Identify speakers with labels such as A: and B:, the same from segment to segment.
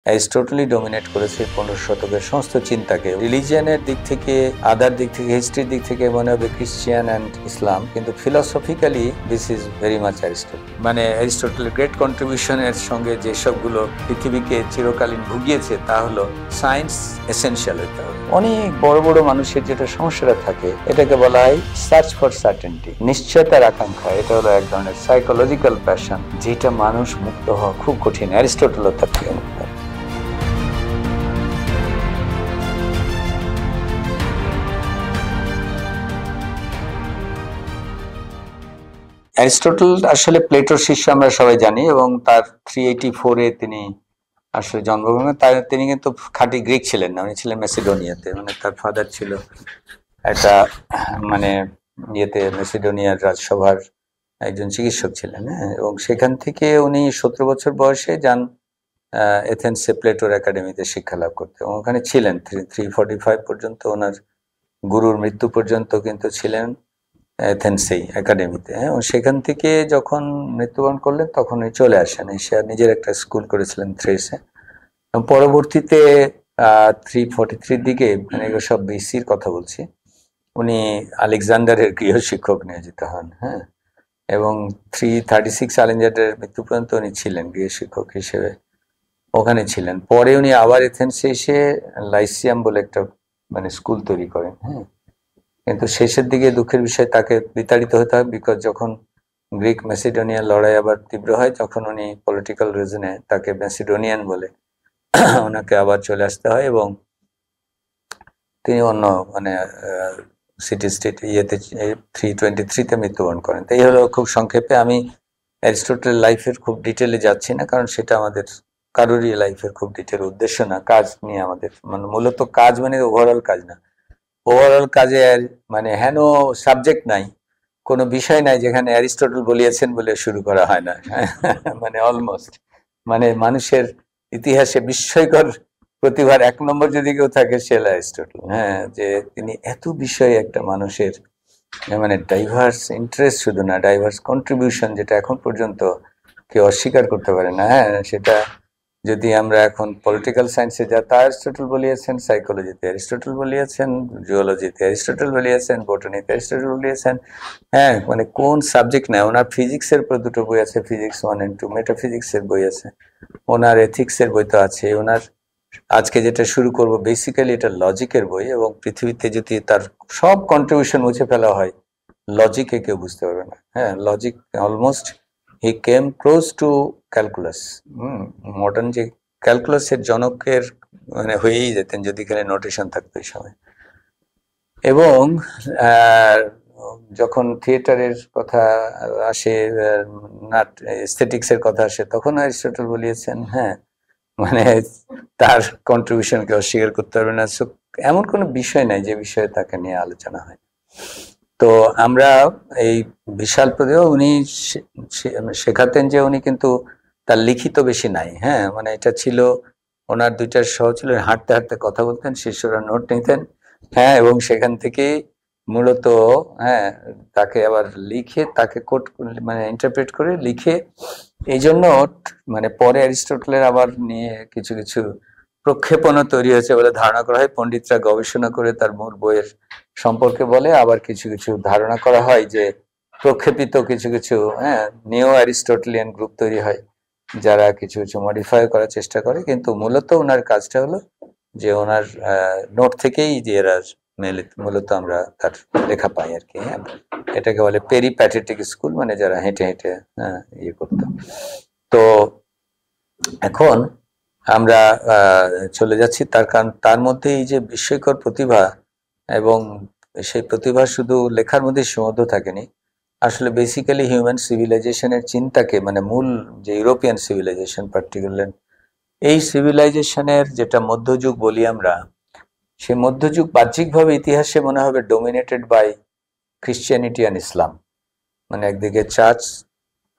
A: অ্যারিস্টটলই dominate করেছে 15 শতকের সমস্ত চিন্তাকে। রিলিজিয়ানের দিক থেকে, আদার দিক থেকে, হিস্ট্রির দিক থেকে মনে হবে ক্রিশ্চিয়ান অ্যান্ড ইসলাম, কিন্তু philosophically this is very much Aristotle. মানে অ্যারিস্টটলের গ্রেট কন্ট্রিবিউশনের সঙ্গে যেসবগুলো পৃথিবীকে চিরকালীন ভুগিয়েছে তা হলো সায়েন্স এসেনশিয়াল হতে হবে। অনেক বড় বড় মানুষের যেটা সমস্যাটা থাকে এটাকে বলা হয় সার্চ ফর সার্টেনটি, নিশ্চয়তার আকাঙ্ক্ষা। এটা হলো এক ধরনের সাইকোলজিক্যাল প্যাশন, যেটা মানুষ মুক্ত হওয়া খুব কঠিন। অ্যারিস্টটলও তার থেকে মুক্ত। অ্যারিস্টটল আসলে প্লেটোর শিষ্য আমরা সবাই জানি, এবং তার 384-এ তিনি আসলে জন্মগ্রহণ করেন। তিনি কিন্তু খাঁটি গ্রিক ছিলেন না, উনি ছিলেন মেসিডোনিয়াতে। মানে তার ফাদার ছিল একটা মানে ইয়েতে মেসিডোনিয়ার রাজসভার একজন চিকিৎসক ছিলেন, হ্যাঁ। এবং সেখান থেকে উনি 17 বছর বয়সে যান এথেন্সে প্লেটোর একাডেমিতে শিক্ষা লাভ করতে, এবং ওখানে ছিলেন 345 পর্যন্ত। ওনার গুরুর মৃত্যু পর্যন্ত কিন্তু ছিলেন এথেন্সেই একাডেমিতে, হ্যাঁ। এবং সেখান থেকে যখন মৃত্যুবরণ করলেন তখন উনি চলে আসেন, সে নিজের একটা স্কুল করেছিলেন থ্রেসে। পরবর্তীতে 343 দিকে, মানে এগুলো সব বিসির কথা বলছি, উনি আলেকজান্ডারের গৃহশিক্ষক নিয়োজিত হন, হ্যাঁ। এবং 336 আলেকজান্ডারের মৃত্যু পর্যন্ত উনি ছিলেন গৃহশিক্ষক হিসেবে, ওখানে ছিলেন। পরে উনি আবার এথেন্সে এসে লাইসিয়াম বলে একটা মানে স্কুল তৈরি করেন, হ্যাঁ। কিন্তু শেষের দিকে দুঃখের বিষয় তাকে বিতাড়িত হতে হয়, বিকজ যখন গ্রিক ম্যাসিডোনিয়ার লড়াই আবার তীব্র হয় তখন উনি পলিটিক্যাল রিজনে তাকে ম্যাসিডোনিয়ান বলে ওনাকে আবার চলে আসতে হয়, এবং তিনি অন্য মানে সিটি স্টেট ইয়েতে 323-তে মৃত্যুবরণ করেন। তো এই হলো খুব সংক্ষেপে। আমি অ্যারিস্টটলের লাইফের খুব ডিটেলে যাচ্ছি না, কারণ সেটা আমাদের কারোরই লাইফের খুব ডিটেল উদ্দেশ্য না। কাজ নিয়ে আমাদের মানে মূলত কাজ মানে ওভারঅল কাজ না, ওভারঅল কাজে মানে হেন সাবজেক্ট নাই, কোনো বিষয় নাই যেখানে অ্যারিস্টটল বলিয়েছেন বলে শুরু করা হয় না মানে অলমোস্ট, মানে মানুষের ইতিহাসে বিস্ময়কর প্রতিভার 1 নম্বর যদি কেউ থাকে সে অ্যারিস্টটল, হ্যাঁ। যে তিনি এত বিষয়ে একটা মানুষের মানে ডাইভার্স ইন্টারেস্ট, শুধু না ডাইভার্স কন্ট্রিবিউশন, যেটা এখন পর্যন্ত কেউ অস্বীকার করতে পারে না, হ্যাঁ। সেটা যদি আমরা এখন পলিটিক্যাল সায়েন্সে যা, তা অ্যারিস্টটল বলিয়েছেন, সাইকোলজিতে অ্যারিস্টটল বলিয়েছেন, জিওলজিতে অ্যারিস্টটল বলিয়েছেন, বটানিতে অ্যারিস্টটল বলিয়েছেন, হ্যাঁ। মানে কোন সাবজেক্ট নেয়, ওনার ফিজিক্সের 2 বই আছে, ফিজিক্স 1 and 2, মেটাফিজিক্সের বই আছে, ওনার এথিক্সের বই তো আছে, ওনার আজকে যেটা শুরু করব বেসিক্যালি এটা লজিকের বই। এবং পৃথিবীতে যদি তার সব কন্ট্রিবিউশন মুছে ফেলা হয়, লজিকে কেউ বুঝতে পারবে না, হ্যাঁ। লজিক অলমোস্ট হি কেম ক্লোজ টু ক্যালকুলাস। মডার্ন যে ক্যালকুলাসের জনকের মানে হয়েই যেতেন যদি এখানে নোটেশন থাকতো এই সময়। এবং যখন থিয়েটারের কথা আসে, নাট এস্থেটিক্সের কথা আসে, তখন অ্যারিস্টটল বলিয়েছেন, হ্যাঁ। মানে তার কন্ট্রিবিউশনকে অস্বীকার করতে পারবে না। এমন কোনো বিষয় নাই যে বিষয়ে তাকে নিয়ে আলোচনা হয়। তো আমরা এই বিশাল প্রদেও উনি শেখাতেন যে উনি কিন্তু তার লিখিত বেশি নাই, হ্যাঁ। মানে এটা ছিল ওনার 2টা সহ ছিল, হাঁটতে হাঁটতে কথা বলতেন, শিষ্যরা নোট নিতেন, হ্যাঁ। এবং সেখান থেকে মূলত, হ্যাঁ, তাকে আবার লিখে তাকে কোট মানে ইন্টারপ্রেট করে লিখে, এই জন্য মানে পরে অ্যারিস্টটলের আবার নিয়ে কিছু কিছু প্রক্ষেপণও তৈরি হয়েছে বলে ধারণা করা হয়। পণ্ডিতরা গবেষণা করে তার মূল বইয়ের সম্পর্কে বলে, আবার কিছু কিছু ধারণা করা হয় যে প্রক্ষেপিত কিছু কিছু, হ্যাঁ, নিও অ্যারিস্টটলিয়ান গ্রুপ তৈরি হয় যারা কিছু কিছু মডিফাই করার চেষ্টা করে। কিন্তু মূলত ওনার কাজটা হলো যে ওনার নোট থেকেই যে এরা মূলত আমরা তার লেখা পাই আর কি, হ্যাঁ। এটাকে বলে পেরিপ্যাটেটিক স্কুল, মানে যারা হেঁটে হেঁটে, হ্যাঁ, ইয়ে করতো। তো এখন আমরা চলে যাচ্ছি তার, কারণ তার মধ্যে এই যে বিস্ময়কর প্রতিভা, এবং সেই প্রতিভা শুধু লেখার মধ্যে সীমাবদ্ধ থাকেনি, আসলে বেসিক্যালি হিউম্যান সিভিলাইজেশনের চিন্তাকে, মানে মূল যে ইউরোপিয়ান সিভিলাইজেশন পার্টিকুলার, এই সিভিলাইজেশনের যেটা মধ্যযুগ বলি আমরা, সেই মধ্যযুগ বাহ্যিকভাবে ইতিহাসে মনে হবে dominated by Christianity and Islam. মানে একদিকে চার্চ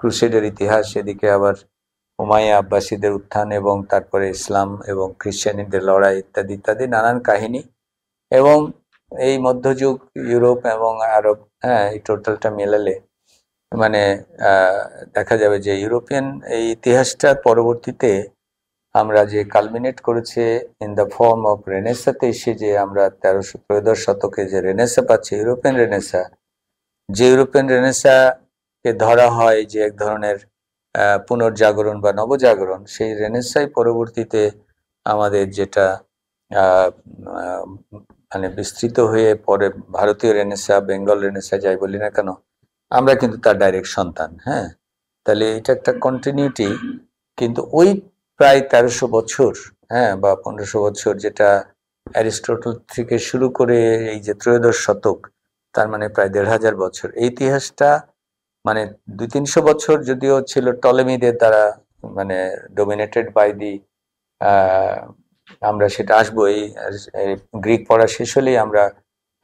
A: ক্রুসেডের ইতিহাস, এদিকে আবার উমাইয়া আব্বাসীদের উত্থান, এবং তারপরে ইসলাম এবং খ্রিশ্চানিদের লড়াই ইত্যাদি ইত্যাদি নানান কাহিনী। এবং এই মধ্যযুগ ইউরোপ এবং আরব, হ্যাঁ, এই টোটালটা মেলালে মানে দেখা যাবে যে ইউরোপিয়ান এই ইতিহাসটার পরবর্তীতে আমরা যে কালমিনেট করেছে ইন দ্য ফর্ম অফ রেনেসাতে এসে যে আমরা 1300 শতকে যে রেনেসা পাচ্ছি, ইউরোপিয়ান রেনেসা, যে ইউরোপিয়ান রেনেসাকে ধরা হয় যে এক ধরনের পুনর্জাগরণ বা নবজাগরণ, সেই রেনেসাই পরবর্তীতে আমাদের যেটা মানে বিস্তৃত হয়ে পরে ভারতীয় রেনেসা, বেঙ্গল রেনেসা যাই বলি না কেন, আমরা কিন্তু তার ডাইরেক্ট সন্তান। হ্যাঁ, তাহলে এটা একটা কন্টিনিউটি। কিন্তু ওই প্রায় 1300 বছর, হ্যাঁ, বা 1500 বছর, যেটা অ্যারিস্টটল থেকে শুরু করে এই যে ত্রয়োদশ শতক, তার মানে প্রায় 1500 বছর, এই ইতিহাসটা মানে 200-300 বছর যদিও ছিল টলেমিদের দ্বারা মানে ডোমিনেটেড বাই দি, আমরা সেটা আসবো এই গ্রিক পড়া শেষ হলেই আমরা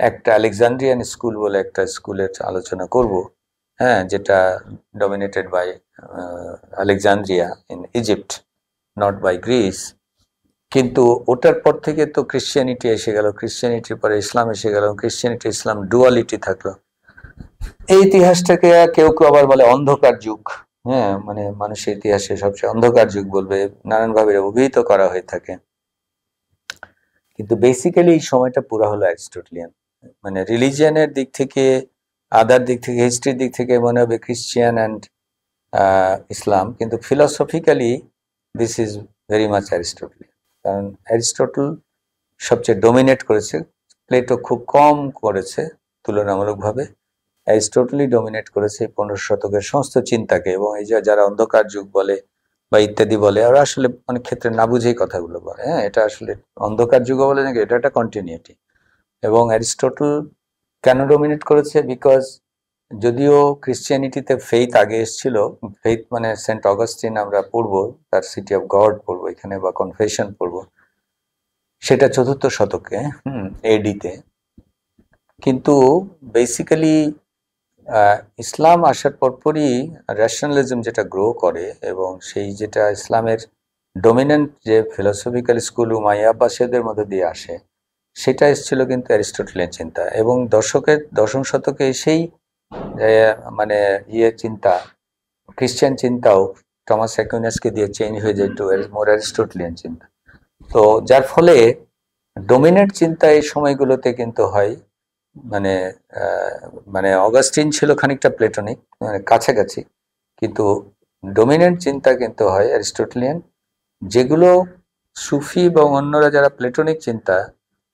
A: একটা আলেকজান্ড্রিয়ান স্কুল বলে একটা স্কুলের আলোচনা করব, হ্যাঁ, যেটা dominated by Alexandria in Egypt, not by Greece. কিন্তু ওটার পর থেকে তো ক্রিশ্চিয়ানিটি এসে গেল, ক্রিশ্চিয়ানিটির পরে ইসলাম এসে গেল, ক্রিশ্চিয়ানিটি ইসলাম ডুয়ালিটি থাকলো। এই ইতিহাসটাকে কেউ কেউ আবার বলে অন্ধকার যুগ। হ্যাঁ, মানে মানুষের ইতিহাসে সবচেয়ে অন্ধকার যুগ বলবে, নানানভাবে অভিহিত করা হয়ে থাকে। কিন্তু বেসিক্যালি এই সময়টা পুরো হলো অ্যারিস্টটলিয়ান। মানে রিলিজিয়ানের দিক থেকে, আদার দিক থেকে, হিস্ট্রির দিক থেকে মনে হবে ক্রিশ্চিয়ান অ্যান্ড ইসলাম, কিন্তু philosophically this is very much Aristotelian. কারণ অ্যারিস্টটল সবচেয়ে ডোমিনেট করেছে, প্লেটো খুব কম করেছে তুলনামূলকভাবে। অ্যারিস্টটলই ডোমিনেট করেছে 15 শতকের সমস্ত চিন্তাকে। এবং এই যে যারা অন্ধকার যুগ বলে বা ইত্যাদি বলে, ওরা আসলে অনেক ক্ষেত্রে না বুঝেই কথাগুলো বলে। হ্যাঁ, এটা আসলে অন্ধকার যুগ বলে নাকি, এটা একটা কন্টিনিউটি। এবং অ্যারিস্টটল কেন ডোমিনেট করেছে? বিকজ যদিও ক্রিশ্চিয়ানিটিতে ফেইথ আগে এসেছিল, ফেইথ মানে সেন্ট অগাস্টিন আমরা পড়বো, তার সিটি অফ গড পড়বো এখানে, বা কনফেশন পড়বো, সেটা 4th শতকে এডিতে। কিন্তু বেসিক্যালি ইসলাম আসার পরপরই রেশনালিজম যেটা গ্রো করে, এবং সেই যেটা ইসলামের ডমিনেন্ট যে ফিলোসফিক্যাল স্কুল উমাইয়া আব্বাসীয়দের মধ্যে দিয়ে আসে, সেটা এসেছিল কিন্তু অ্যারিস্টটলিয়ান চিন্তা। এবং দশম শতকে সেই মানে চিন্তা, খ্রিস্টান চিন্তাও টমাস অ্যাকুইনাসকে দিয়ে চেঞ্জ হয়ে যায় টু মোর অ্যারিস্টটলিয়ান চিন্তা। তো যার ফলে ডোমিনেন্ট চিন্তা এই সময়গুলোতে কিন্তু হয় মানে মানে অগাস্টিন ছিল খানিকটা প্লেটনিক, মানে কাছাকাছি, কিন্তু ডোমিনেন্ট চিন্তা কিন্তু হয় অ্যারিস্টটলিয়ান। যেগুলো সুফি বা অন্যরা যারা প্লেটনিক চিন্তা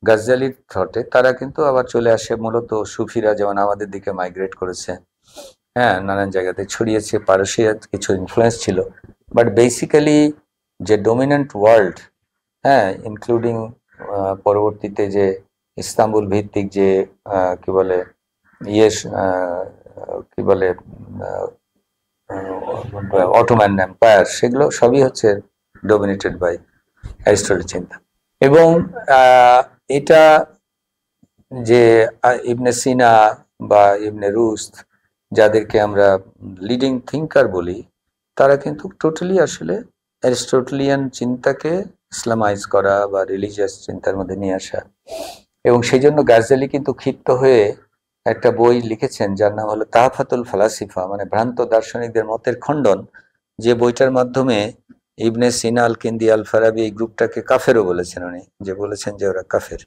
A: গাজ্জালির থটে, তারা কিন্তু আবার চলে আসে, মূলত সুফিরা যেমন আমাদের দিকে মাইগ্রেট করেছে, হ্যাঁ, নানান জায়গাতে ছড়িয়েছে, পারসিয়ার কিছু ইনফ্লুয়েন্স ছিল, বাট বেসিক্যালি যে ডোমিনেন্ট ওয়ার্ল্ড, হ্যাঁ, ইনক্লুডিং পরবর্তীতে যে ইস্তাম্বুল ভিত্তিক যে কি বলে কি বলে অটোম্যান এম্পায়ার, সেগুলো সবই হচ্ছে ডোমিনেটেড বাই অ্যারিস্টটল চিন্তা। এবং এটা যে ইবনে সিনা বা ইবনে রুশদ, যাদেরকে আমরা লিডিং থিঙ্কার বলি, তারা কিন্তু টোটালি আসলে অ্যারিস্টটলিয়ান চিন্তাকে ইসলামাইজ করা বা রিলিজিয়াস চিন্তার মধ্যে নিয়ে আসা। এবং সেই জন্য গাজ্জালি কিন্তু ক্ষিপ্ত হয়ে একটা বই লিখেছেন যার নাম হলো তাহফাতুল ফালাসিফা, মানে ভ্রান্ত দার্শনিকদের মতের খণ্ডন, যে বইটার মাধ্যমে ইবনে সিনা, আল কিন্দি, আল ফারাবি এই গ্রুপটাকে কাফেরও বলেছেন উনি, যে বলেছেন যে ওরা কাফের,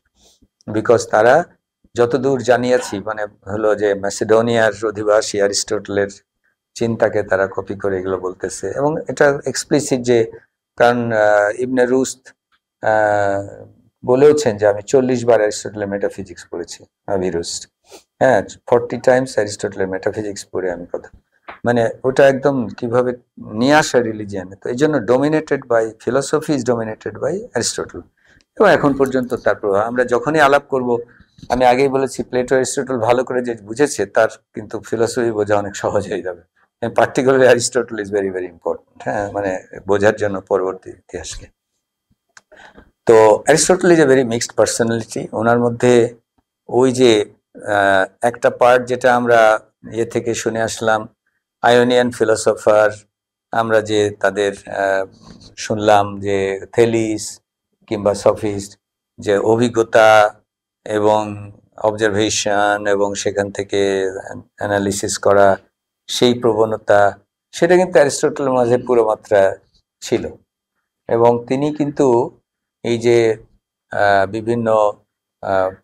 A: বিকজ তারা যতদূর জানিয়েছি মানে হলো যে ম্যাসিডোনিয়ার অধিবাসী অ্যারিস্টটলের চিন্তাকে তারা কপি করে এগুলো বলতেছে। এবং এটা এক্সপ্লিসিট যে, কারণ ইবনে রুশদ বলেওছেন যে আমি 40 বার অ্যারিস্টটলের মেটাফিজিক্স পড়েছি, আবি রুশদ, হ্যাঁ, 40 টাইমস অ্যারিস্টটলের মেটাফিজিক্স পড়ে আমি কথা, মানে ওটা একদম কিভাবে নিয়ে আসা রিলিজিয়ান। তো এই জন্য dominated by philosophy, is dominated by Aristotle. এবং এখন পর্যন্ত তার প্রভাব আমরা যখনই আলাপ করব, আমি আগেই বলেছি প্লেটো অ্যারিস্টটল ভালো করে যে বুঝেছে, তার কিন্তু ফিলোসফি বোঝা অনেক সহজ হয়ে যাবে। Particularly Aristotle is very very important, হ্যাঁ, মানে বোঝার জন্য পরবর্তী ইতিহাসকে। তো Aristotle is a very mixed personality. ওনার মধ্যে ওই যে একটা পার্ট যেটা আমরা থেকে শুনে আসলাম, আয়োনিয়ান ফিলোসফার, আমরা যে তাদের শুনলাম যে থেলিস কিংবা সফিস্ট, যে অভিজ্ঞতা এবং অবজারভেশন এবং সেখান থেকে অ্যানালিসিস করা, সেই প্রবণতা, সেটা কিন্তু অ্যারিস্টটলের মাঝে পুরো মাত্রা ছিল। এবং তিনি কিন্তু এই যে বিভিন্ন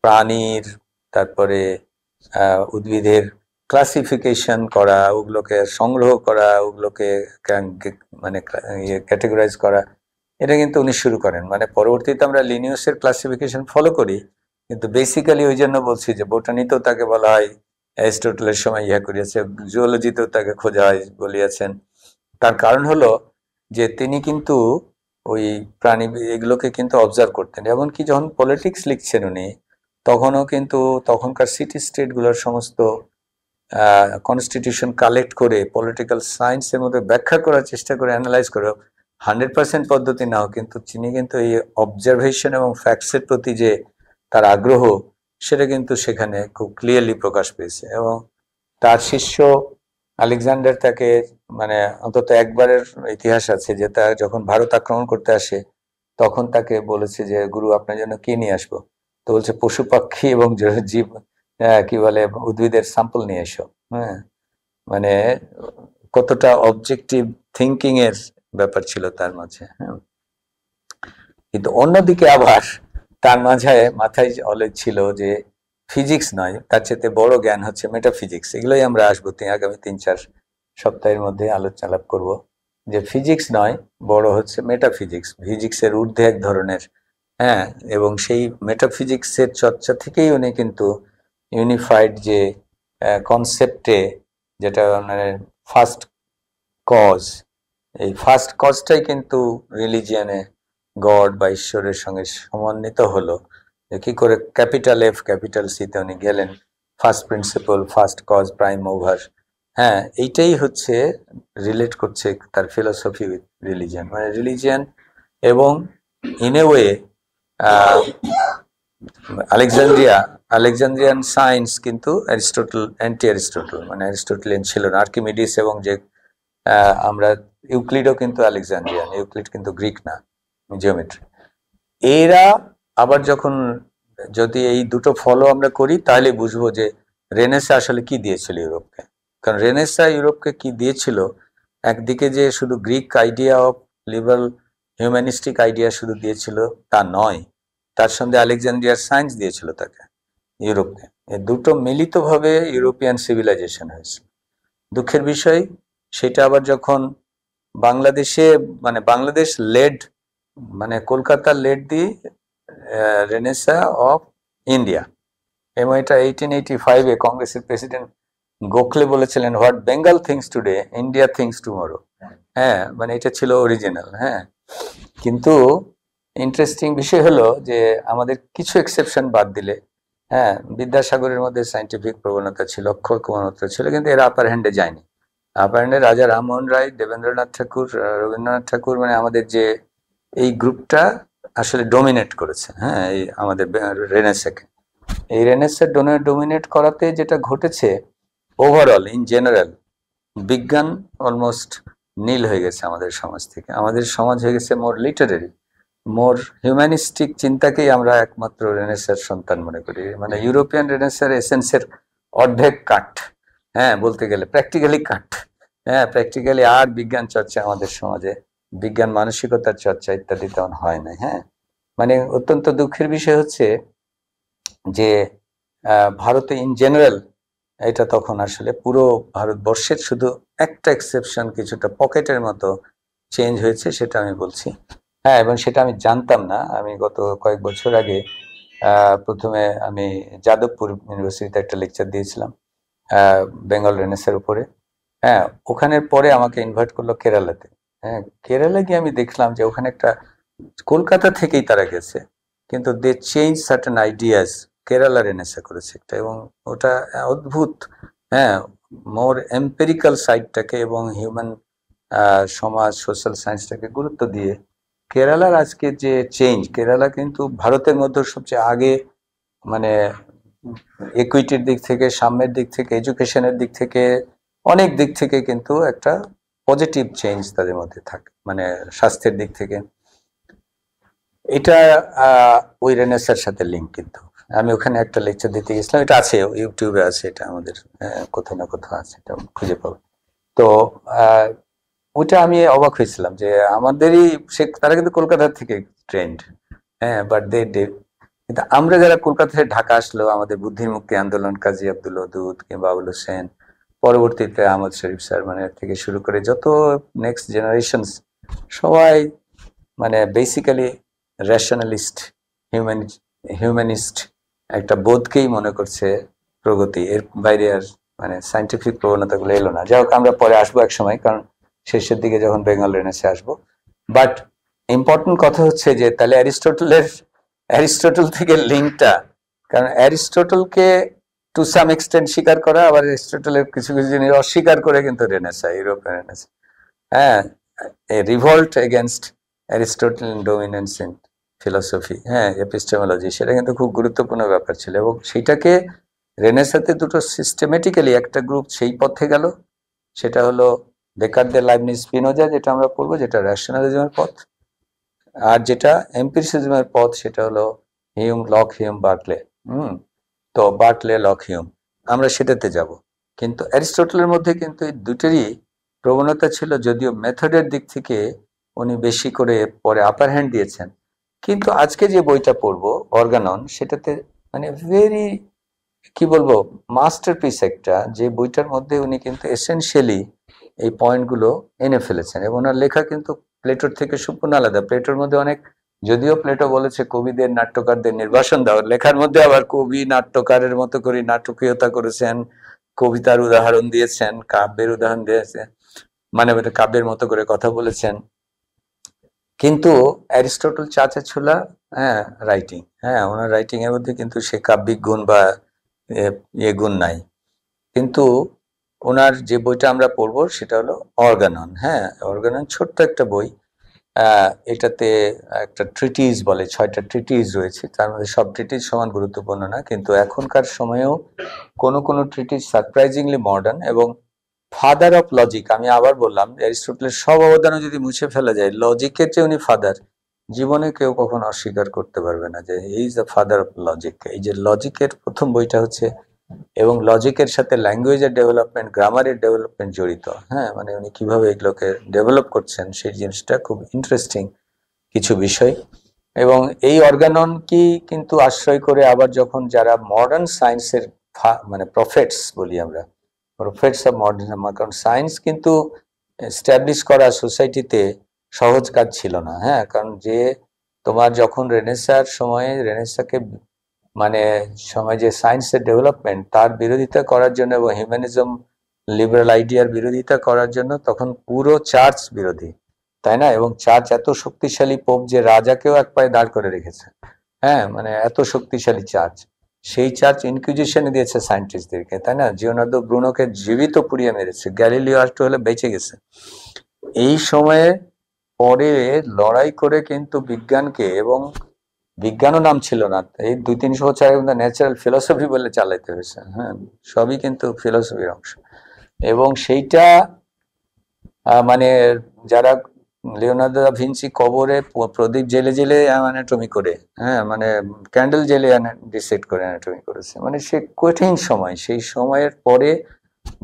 A: প্রাণীর, তারপরে উদ্ভিদের ক্লাসিফিকেশন করা, ওগুলোকে সংগ্রহ করা, ওগুলোকে মানে ক্যাটেগরাইজ করা, এটা কিন্তু উনি শুরু করেন। মানে পরবর্তীতে আমরা লিনিয়াসের ক্লাসিফিকেশন ফলো করি, কিন্তু বেসিক্যালি ওই জন্য বলছি যে বোটানিতেও তাকে বলা হয় অ্যারিস্টটলের সময় ইহা করিয়াছে, জুওলজিতেও তাকে খোঁজা হয় বলিয়াছেন। তার কারণ হলো যে তিনি কিন্তু ওই প্রাণী এগুলোকে কিন্তু অবজার্ভ করতেন। এমনকি যখন পলিটিক্স লিখছেন উনি, তখনও কিন্তু তখনকার সিটি স্টেটগুলোর সমস্ত কনস্টিটিউশন কালেক্ট করে পলিটিক্যাল সায়েন্সের মধ্যে ব্যাখ্যা করার চেষ্টা করে, অ্যানালাইজ করে, 100% পদ্ধতি নাও, কিন্তু তিনি কিন্তু এই অবজারভেশন এবং ফ্যাক্টসের প্রতি যে তার আগ্রহ, সেটা কিন্তু সেখানে খুব ক্লিয়ারলি প্রকাশ পেয়েছে। এবং তার শিষ্য আলেকজান্ডার তাকে, মানে অন্তত একবারের ইতিহাস আছে যে তা যখন ভারত আক্রমণ করতে আসে, তখন তাকে বলেছে যে গুরু আপনার জন্য কি নিয়ে আসবো, তো বলছে পশু পাখি এবং জীব, কি বলে, উদ্ভিদের স্যাম্পল নিয়ে এসো। হ্যাঁ, মানে কতটা অবজেক্টিভ থিঙ্কিং এর ব্যাপার ছিল তার মাঝে। হ্যাঁ, কিন্তু অন্যদিকে আবার তার মাথায় ছিল যে ফিজিক্স নয়, তার চেয়ে বড় জ্ঞান হচ্ছে মেটাফিজিক্স। এগুলোই আমরা আসবো আগামী 3-4 সপ্তাহের মধ্যে আলাপ করব, যে ফিজিক্স নয়, বড় হচ্ছে মেটাফিজিক্স, ফিজিক্সের ঊর্ধ্বে এক ধরনের। হ্যাঁ, এবং সেই মেটাফিজিক্সের চর্চা থেকেই উনি কিন্তু ইউনিফাইড যে কনসেপ্টে, যেটা মানে ফার্স্ট কজ, এই ফার্স্ট কজটাই কিন্তু রিলিজিয়ানে গড বা ঈশ্বরের সঙ্গে সমন্বিত হলো। কি করে ক্যাপিটাল এফ ক্যাপিটাল সিতে উনি গেলেন, first principle, first cause, prime mover. হ্যাঁ, এইটাই হচ্ছে রিলেট করছে তার ফিলোসফি উইথ রিলিজিয়ান, মানে রিলিজিয়ান এবং in a way Alexandrian science কিন্তু অ্যারিস্টটল, অ্যান্টি অ্যারিস্টটল, মানে অ্যারিস্টটলিয়ান ছিল না। আর্কিমিডিস এবং যে আমরা ইউক্লিডও কিন্তু আলেকজান্দ্রিয়ান, ইউক্লিড কিন্তু গ্রিক না, জিওমেট্রি। এরা আবার যখন, যদি এই দুটো ফলো আমরা করি, তাহলে বুঝবো যে রেনেসা আসলে কি দিয়েছিল ইউরোপকে। কারণ রেনেসা ইউরোপকে কি দিয়েছিল, একদিকে যে শুধু Greek idea of liberal humanistic idea শুধু দিয়েছিল তা নয়, তার সঙ্গে আলেকজান্দ্রিয়ার সায়েন্স দিয়েছিল তাকে, ইউরোপকে। এই দুটো মিলিতভাবে ইউরোপিয়ান সিভিলাইজেশন হয়েছিল। দুঃখের বিষয়, সেটা আবার যখন বাংলাদেশে, মানে বাংলাদেশ লেড, মানে Kolkata led the renaissance of India. এবং এটা 1885-এ কংগ্রেসের প্রেসিডেন্ট গোখলে বলেছিলেন, what Bengal thinks today India thinks tomorrow. হ্যাঁ, মানে এটা ছিল অরিজিনাল। হ্যাঁ, কিন্তু ইন্টারেস্টিং বিষয় হলো যে আমাদের কিছু এক্সেপশন বাদ দিলে, হ্যাঁ, বিদ্যাসাগরের মধ্যে সায়েন্টিফিক প্রবণতা ছিল, অক্ষয় প্রবণতা ছিল, কিন্তু এরা আপার হ্যান্ডে যায়নি। আপার হ্যান্ডে রাজা রামমোহন রায়, দেবেন্দ্রনাথ ঠাকুর, রবীন্দ্রনাথ ঠাকুর, মানে আমাদের যে এই গ্রুপটা আসলে ডোমিনেট করেছে। হ্যাঁ, এই আমাদের রেনেসাকে, এই রেনেসা ডোমিনেট করাতে যেটা ঘটেছে, ওভারঅল ইন জেনারেল বিজ্ঞান অলমোস্ট নীল হয়ে গেছে আমাদের সমাজ থেকে। আমাদের সমাজ হয়ে গেছে মোর লিটারেরি, মোর হিউম্যানিস্টিক চিন্তাকেই আমরা একমাত্র রেনেসার সন্তান মনে করি। মানে ইউরোপিয়ান রেনেসার এসেন্সের অর্ধেক কাট, হ্যাঁ, বলতে গেলে প্র্যাকটিক্যালি কাট। হ্যাঁ, প্র্যাকটিক্যালি আর বিজ্ঞান চর্চা আমাদের সমাজে, বিজ্ঞান মানসিকতার চর্চা ইত্যাদি তেমন হয় না। হ্যাঁ, মানে অত্যন্ত দুঃখের বিষয় হচ্ছে যে ভারতে ইন জেনারেল এটা তখন আসলে পুরো ভারতবর্ষের শুধু একটা এক্সেপশন কিছুটা পকেটের মতো চেঞ্জ হয়েছে, সেটা আমি বলছি। হ্যাঁ, এবং সেটা আমি জানতাম না। আমি গত কয়েক বছর আগে প্রথমে আমি যাদবপুর ইউনিভার্সিটিতে একটা লেকচার দিয়েছিলাম বেঙ্গল রেনেসার উপরে। হ্যাঁ, ওখানের পরে আমাকে ইনভাইট করলো কেরালাতে। হ্যাঁ, কেরালা গিয়ে আমি দেখলাম যে ওখানে একটা, কলকাতা থেকেই তারা গেছে, কিন্তু they change certain ideas, Kerala renaissance করেছে একটা, এবং ওটা অদ্ভুত। হ্যাঁ, মোর এম্পেরিক্যাল সাইডটাকে এবং হিউম্যান সমাজ, সোশ্যাল সায়েন্সটাকে গুরুত্ব দিয়ে কেরালার আজকে যে চেঞ্জ, কেরালা কিন্তু ভারতের মধ্যে সবচেয়ে আগে, মানে ইকুইটির দিক থেকে, সাম্যের দিক থেকে, এডুকেশনের দিক থেকে, অনেক দিক থেকে কিন্তু একটা পজিটিভ চেঞ্জ তাদের মধ্যে থাকে, মানে স্বাস্থ্যের দিক থেকে। এটা ওই রেনেসার সাথে লিঙ্ক। কিন্তু আমি ওখানে একটা লেকচার দিতে গেছিলাম, এটা আছে ইউটিউবে আছে, এটা আমাদের কোথাও না কোথাও আছে, এটা খুঁজে পাবো। তো ওটা আমি অবাক হয়েছিলাম যে আমাদেরই তারা কিন্তু কলকাতা থেকে ট্রেন্ড, হ্যাঁ, বাট দে ডিড। কিন্তু আমরা যারা কলকাতা থেকে ঢাকা আসলো, আমাদের বুদ্ধির মুক্তি আন্দোলন, কাজী আব্দুল ওদুদ কিংবা আবুল হোসেন, পরবর্তীতে আহমদ শরীফ স্যার মানে থেকে শুরু করে যত নেক্সট জেনারেশন, সবাই মানে বেসিক্যালি রেশনালিস্ট, হিউম্যান হিউম্যানিস্ট একটা বোধকেই মনে করছে প্রগতি, এর বাইরে আর মানে সাইন্টিফিক প্রবণতাগুলো এলো না। যাই হোক, আমরা পরে আসবো এক সময়, কারণ শেষের দিকে যখন বেঙ্গল রেনেসে আসবো। বাট ইম্পর্টেন্ট কথা হচ্ছে যে তাহলে অ্যারিস্টটল থেকে লিঙ্কটা, কারণ অ্যারিস্টটলকে টু সাম এক্সটেন্ট স্বীকার করা, আবার অ্যারিস্টটলের কিছু কিছু জিনিস অস্বীকার করে কিন্তু রেনেসা, ইউরোপিয়ান রেনেসা, হ্যাঁ, revolt against Aristotelian dominance in philosophy, হ্যাঁ, এপিস্টেমোলজি, সেটা কিন্তু খুব গুরুত্বপূর্ণ ব্যাপার ছিল। এবং সেটাকে রেনেসাতে দুটো সিস্টেমেটিক্যালি একটা গ্রুপ সেই পথে গেল, সেটা হলো বেকারদের, লাইবনিজ, স্পিনোজা, যেটা আমরা পড়বো, যেটা রেশনালিজমের পথ। আর যেটা এম্পিরিসিজমের পথ, সেটা হলো লক, হিউম, বার্কলে। তো বার্কলে, লক, হিউম, আমরা সেটাতে যাব। কিন্তু অ্যারিস্টটলের মধ্যে কিন্তু এই দুটোরই প্রবণতা ছিল, যদিও মেথডের দিক থেকে উনি বেশি করে পরে আপার হ্যান্ড দিয়েছেন। কিন্তু আজকে যে বইটা পড়বো, অর্গানন, সেটাতে মানে ভেরি, কি বলবো, মাস্টারপিস একটা, যে বইটার মধ্যে উনি কিন্তু এসেনশিয়ালি এই পয়েন্টগুলো এনে ফেলেছেন। এবং ওনার লেখা কিন্তু প্লেটোর থেকে সম্পূর্ণ আলাদা। প্লেটোর মধ্যে অনেক, যদিও প্লেটো বলেছে কবিদের, নাট্যকারদের নির্বাসন দেওয়ার, লেখার মধ্যে আবার কবি নাট্যকারের মতো করে নাটকীয়তা করেছেন, কবিতার উদাহরণ দিয়েছেন, কাব্যের উদাহরণ দিয়েছেন, মানে কাব্যের মতো করে কথা বলেছেন। কিন্তু অ্যারিস্টটল চাচা ছোলা, হ্যাঁ, রাইটিং, হ্যাঁ, ওনার রাইটিং এর মধ্যে কিন্তু সে কাব্যিক গুণ বা ইয়ে গুণ নাই। কিন্তু ওনার যে বইটা আমরা পড়বো সেটা হলো অর্গানন। হ্যাঁ, অর্গানন ছোট্ট একটা বই। এটাতে একটা ট্রিটিজ বলে, 6টা ট্রিটিজ রয়েছে। তার মধ্যে সব ট্রিটিজ সমান গুরুত্বপূর্ণ না, কিন্তু এখনকার সময়েও কোনো কোনো ট্রিটিজ সারপ্রাইজিংলি মডার্ন। এবং ফাদার অফ লজিক, আমি আবার বললাম, অ্যারিস্টটলের সব অবদানও যদি মুছে ফেলা যায়, লজিকের যে উনি ফাদার, জীবনে কেউ কখনো অস্বীকার করতে পারবে না যে he is the father of logic. এই যে লজিকের প্রথম বইটা হচ্ছে, এবং লজিকের সাথে ল্যাঙ্গুয়েজের ডেভেলপমেন্ট, গ্রামারের ডেভেলপমেন্ট জড়িত। হ্যাঁ, মানে উনি কিভাবে এগুলোকে ডেভেলপ করছেন, সেই জিনিসটা খুব ইন্টারেস্টিং কিছু বিষয়। এবং এই অর্গানন কি কিন্তু আশ্রয় করে আবার যখন যারা মডার্ন সায়েন্সের মানে প্রফেটস বলি আমরা, প্রফেটস অফ মডার্ন, কারণ সায়েন্স কিন্তু এস্টাবলিশ করা সোসাইটিতে সহজ কাজ ছিল না। হ্যাঁ, কারণ যে তোমার যখন রেনেসার সময়ে, রেনেসাকে মানে সময় যে সায়েন্সের ডেভেলপমেন্ট, তার বিরোধিতা করার জন্য এবং হিউম্যানিজম, লিবারাল আইডিয়ার বিরোধিতা করার জন্য তখন পুরো চার্চ বিরোধী, তাই না? এবং চার্চ এত শক্তিশালী, পোপ যে রাজাকেও এক পায়ে দাঁড় করে রেখেছে। হ্যাঁ, মানে এত শক্তিশালী চার্চ, সেই চার্চ ইনকুইজিশনে দিয়েছে সায়েন্টিস্টদেরকে, তাই না? জিওনার্দো ব্রুনোকে জীবিত পুড়িয়ে মেরেছে, গ্যালিলিও আরেকটু হলে বেঁচে গেছে। এই সময়ে পরে লড়াই করে কিন্তু বিজ্ঞানকে, এবং বিজ্ঞানও নাম ছিল না, এই 200-300 বছর আগে কিন্তু ন্যাচারাল ফিলসফি বলে চালাইতে হয়েছে। হ্যাঁ, সবই কিন্তু ফিলসফির অংশ। এবং সেইটা মানে যারা লিওনার্দো দা ভিঞ্চি কবরে প্রদীপ জেলে জেলে অ্যানাটমি করে, হ্যাঁ, মানে ক্যান্ডেল জেলে ডিসাইড করে অ্যানাটমি করেছে। মানে সে কঠিন সময়, সেই সময়ের পরে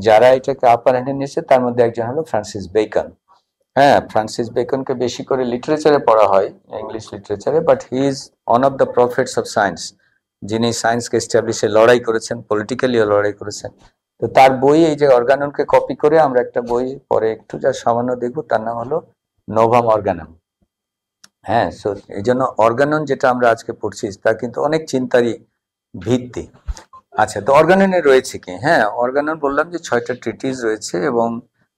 A: যারা এটাকে আপার হ্যান্ডে নিয়েছে, তার মধ্যে একজন হলো ফ্রান্সিস বেকন। হ্যাঁ, ফ্রান্সিস বেকনকে বেশি করে লিটারেচারে পড়া হয়, ইংলিশ লিটারেচারে, but he is one of the prophets of science, যিনি সায়েন্সকে এস্টাবলিশে লড়াই করেছেন, পলিটিক্যালিও লড়াই করেছেন। তো তার বই, এই যে অর্গাননকে কপি করে আমরা একটা বই পরে একটু যা সামান্য দেখবো, তার নাম হলো নোভাম অর্গানাম। হ্যাঁ, সো এই জন্য অর্গানন যেটা আমরা আজকে পড়ছি, তা কিন্তু অনেক চিন্তারই ভিত্তি। আচ্ছা, তো অর্গাননে রয়েছে কি? হ্যাঁ, অর্গানন বললাম যে 6টা ট্রিটিজ রয়েছে, এবং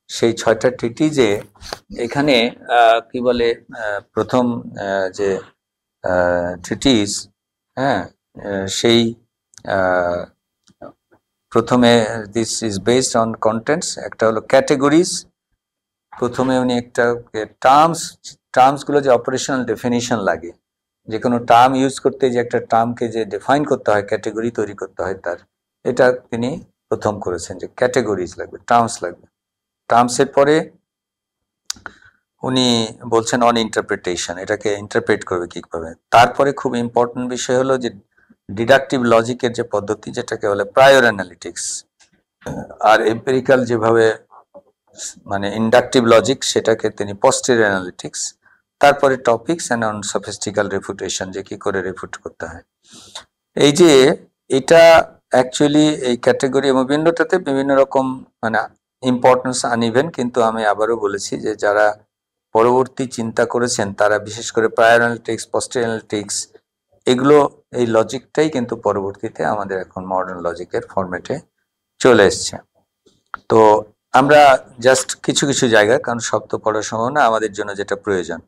A: সেই 6টা ট্রিটিজে এখানে কি বলে, প্রথম যে ট্রিটিজ, হ্যাঁ, সেই প্রথমে this is based on contents, একটা হলো ক্যাটেগরিজ। প্রথমে উনি একটা টার্মস গুলো যে অপারেশনাল ডেফিনিশন লাগে, যে কোনো টার্ম ইউজ করতে, যে একটা টার্মকে যে ডিফাইন করতে হয়, ক্যাটেগরি তৈরি করতে হয় তার, এটা তিনি প্রথম করেছেন, যে ক্যাটেগরিজ লাগবে, টার্মস লাগবে। টার্মসের পরে উনি বলছেন অন ইন্টারপ্রিটেশন, এটাকে ইন্টারপ্রেট করবে কিভাবে। তারপরে খুব ইম্পর্টেন্ট বিষয় হলো যে ডিডাকটিভ লজিকের যে পদ্ধতি, যেটাকে বলে প্রায়র অ্যানালিটিক্স, আর এম্পিরিক্যাল যেভাবে মানে ইন্ডাকটিভ লজিক সেটাকে তিনি পস্টেরিয়র অ্যানালিটিক্স, তারপরে টপিকস অ্যান্ড অন সফিস্টিক্যাল রেফুটেশন, যে কি করে রেফুট করতে হয়। এই যে এটা অ্যাকচুয়ালি এই ক্যাটেগরি এবং বিভিন্নটাতে বিভিন্ন রকম মানে ইম্পর্টেন্স আনইভেন, কিন্তু আমি আবারও বলেছি যে যারা পরবর্তী চিন্তা করেছেন তারা বিশেষ করে প্রায়র অ্যানালিটিক্স, পস্টেরিয়র অ্যানালিটিক্স, এগুলো এই লজিকটাই কিন্তু পরবর্তীতে আমাদের এখন মডার্ন লজিকের ফরম্যাটে চলে এসছে। তো আমরা জাস্ট কিছু কিছু জায়গায়, কারণ সব তো পড়া সম্ভব না, আমাদের জন্য যেটা প্রয়োজন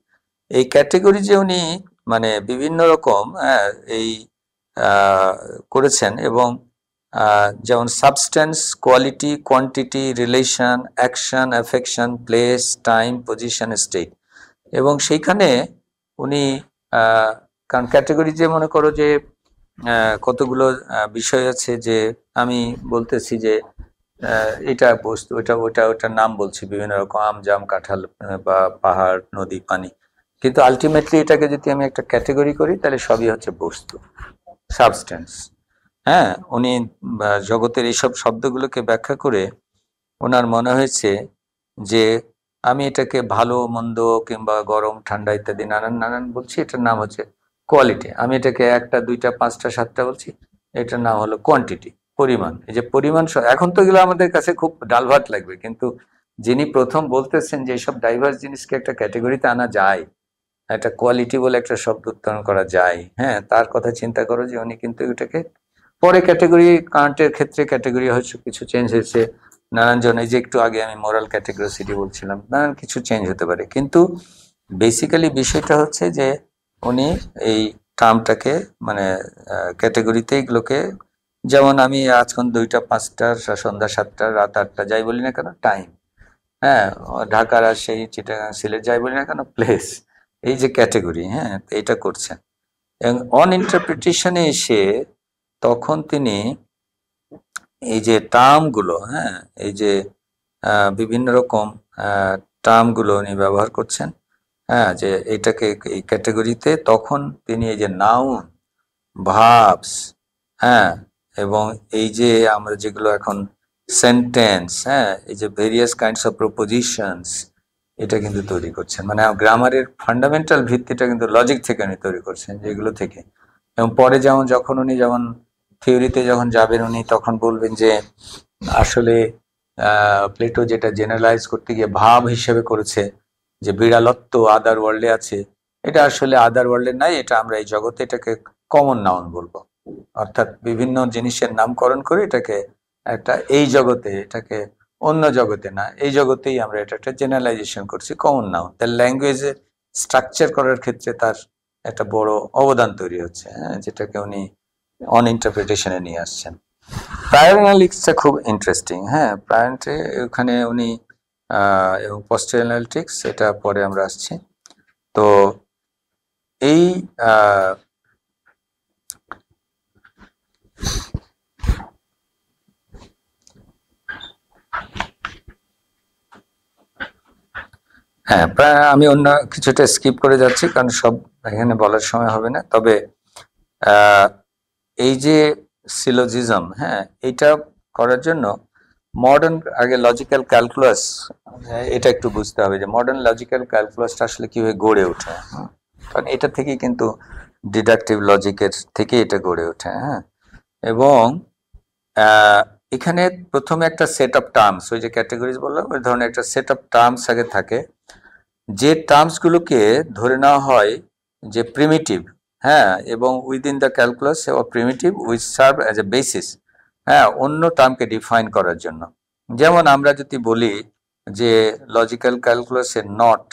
A: এই ক্যাটেগরি যে উনি মানে বিভিন্ন রকম এই করেছেন, এবং যেমন substance, quality, quantity, relation, action, affection, place, time, position, state, এবং সেইখানে উনি কারণ ক্যাটেগরি যে মনে করো যে কতগুলো বিষয় আছে, যে আমি বলতেছি যে এটা বস্তু, ওটার নাম বলছি বিভিন্ন রকম, আম, জাম, কাঁঠাল বা পাহাড়, নদী, পানি, কিন্তু আলটিমেটলি এটাকে যদি আমি একটা ক্যাটেগরি করি তাহলে সবই হচ্ছে বস্তু, সাবস্টেন্স। হ্যাঁ, উনি জগতের এইসব শব্দগুলোকে ব্যাখ্যা করে ওনার মনে হয়েছে যে আমি এটাকে ভালো মন্দ কিংবা গরম ঠান্ডা ইত্যাদি নানান নানান বলছি, এটার নাম হচ্ছে কোয়ালিটি। আমি এটাকে একটা, দুইটা, পাঁচটা, সাতটা বলছি, এটার নাম হলো কোয়ান্টিটি, পরিমাণ। এই যে পরিমাণ, এখন তো এগুলো আমাদের কাছে খুব ডাল ভাত লাগবে, কিন্তু যিনি প্রথম বলতেছেন যে এইসব ডাইভার্স জিনিসকে একটা ক্যাটেগরিতে আনা যায়, একটা কোয়ালিটি বলে একটা শব্দ উচ্চারণ করা যায়, হ্যাঁ, তার কথা চিন্তা করো যে উনি কিন্তু এটাকে পরে ক্যাটেগরি, কারেন্টের ক্ষেত্রে ক্যাটেগরি হয়তো কিছু চেঞ্জ হয়েছে, নানান জন, এই যে একটু আগে আমি মোরাল ক্যাটেগরিসিটি বলছিলাম, নানান কিছু চেঞ্জ হতে পারে, কিন্তু বেসিক্যালি বিষয়টা হচ্ছে যে উনি এই টার্মটাকে মানে ক্যাটেগরিতে এগুলোকে, যেমন আমি আজকাল 2টা, 5টার, সন্ধ্যা 7টা, রাত 8টা যাই বলি না কেন টাইম, হ্যাঁ, ঢাকা, রাজশাহী, চিটাগাং, সিলেট যাই বলি না কেন প্লেস, এই যে ক্যাটেগরি, হ্যাঁ, এটা করছেন। এবং অন ইন্টারপ্রিটেশনে এসে তখন তিনি এই যে টার্মগুলো, হ্যাঁ, এই যে বিভিন্ন রকম টার্মগুলো উনি ব্যবহার করছেন, হ্যাঁ, যে এটাকে এই ক্যাটেগরিতে, তখন তিনি এই যে নাউন, ভার্বস, হ্যাঁ, এবং এই যে আমরা যেগুলো এখন সেন্টেন্স, হ্যাঁ, এই যে ভেরিয়াস কাইন্ডস অফ প্রপোজিশনস, এটা কিন্তু তৈরি করছেন। মানে গ্রামারের ফান্ডামেন্টাল ভিত্তিটা কিন্তু লজিক থেকে উনি তৈরি করছেন, যেগুলো থেকে। এবং পরে যেমন যখন উনি যেমন থিওরিতে যখন যাবেন, উনি তখন বলবেন যে আসলে প্লেটো যেটা জেনারেলাইজ করতে গিয়ে ভাব হিসেবে করেছে, যে বিড়ালত্ব আদার ওয়ার্ল্ডে আছে, এটা আসলে আদার ওয়ার্ল্ডে নাই, এটা আমরা এই জগতে এটাকে কমন নাউন বলবো, অর্থাৎ বিভিন্ন জিনিসের নামকরণ করে এটাকে একটা এই জগতে, এটাকে অন্য জগতে না, এই জগতেই আমরা এটা একটা জেনারেলাইজেশন করছি, কমন নাউন। তার ল্যাঙ্গুয়েজের স্ট্রাকচার করার ক্ষেত্রে তার একটা বড় অবদান তৈরি হচ্ছে, হ্যাঁ, যেটাকে উনি অন ইন্টারপ্রিটেশনে নিয়ে আসছেন। প্রায়র অ্যানালিটিক্সটা খুব ইন্টারেস্টিং, হ্যাঁ, প্রায়রতে ওখানে উনি এবং পস্টেরিয়র অ্যানালিটিক্স, এটা পরে আমরা আসছি। তো এই হ্যাঁ, প্রায় আমি অন্য কিছুটা স্কিপ করে যাচ্ছি, কারণ সব এখানে বলার সময় হবে না। তবে এই যে সিলোজিজম, হ্যাঁ, এটা করার জন্য মডার্ন আগে লজিক্যাল ক্যালকুলাস, এটা একটু বুঝতে হবে যে মডার্ন লজিক্যাল ক্যালকুলাসটা আসলে কিভাবে গড়ে ওঠে, কারণ এটা থেকে কিন্তু ডিডাকটিভ লজিকের থেকে এটা গড়ে ওঠে, হ্যাঁ। এবং এখানে প্রথমে একটা সেট অফ টার্মস, ওই যে ক্যাটেগরিজ বললাম, ওই ধরনের একটা সেট অফ টার্মস আগে থাকে, যে টার্মসগুলোকে ধরে নেওয়া হয় যে প্রিমিটিভ, হ্যাঁ, এবং within the calculus of primitive which serve as a basis, হ্যাঁ, অন্য টার্মকে ডিফাইন করার জন্য। যেমন আমরা যদি বলি যে লজিক্যাল ক্যালকুলাসে নট,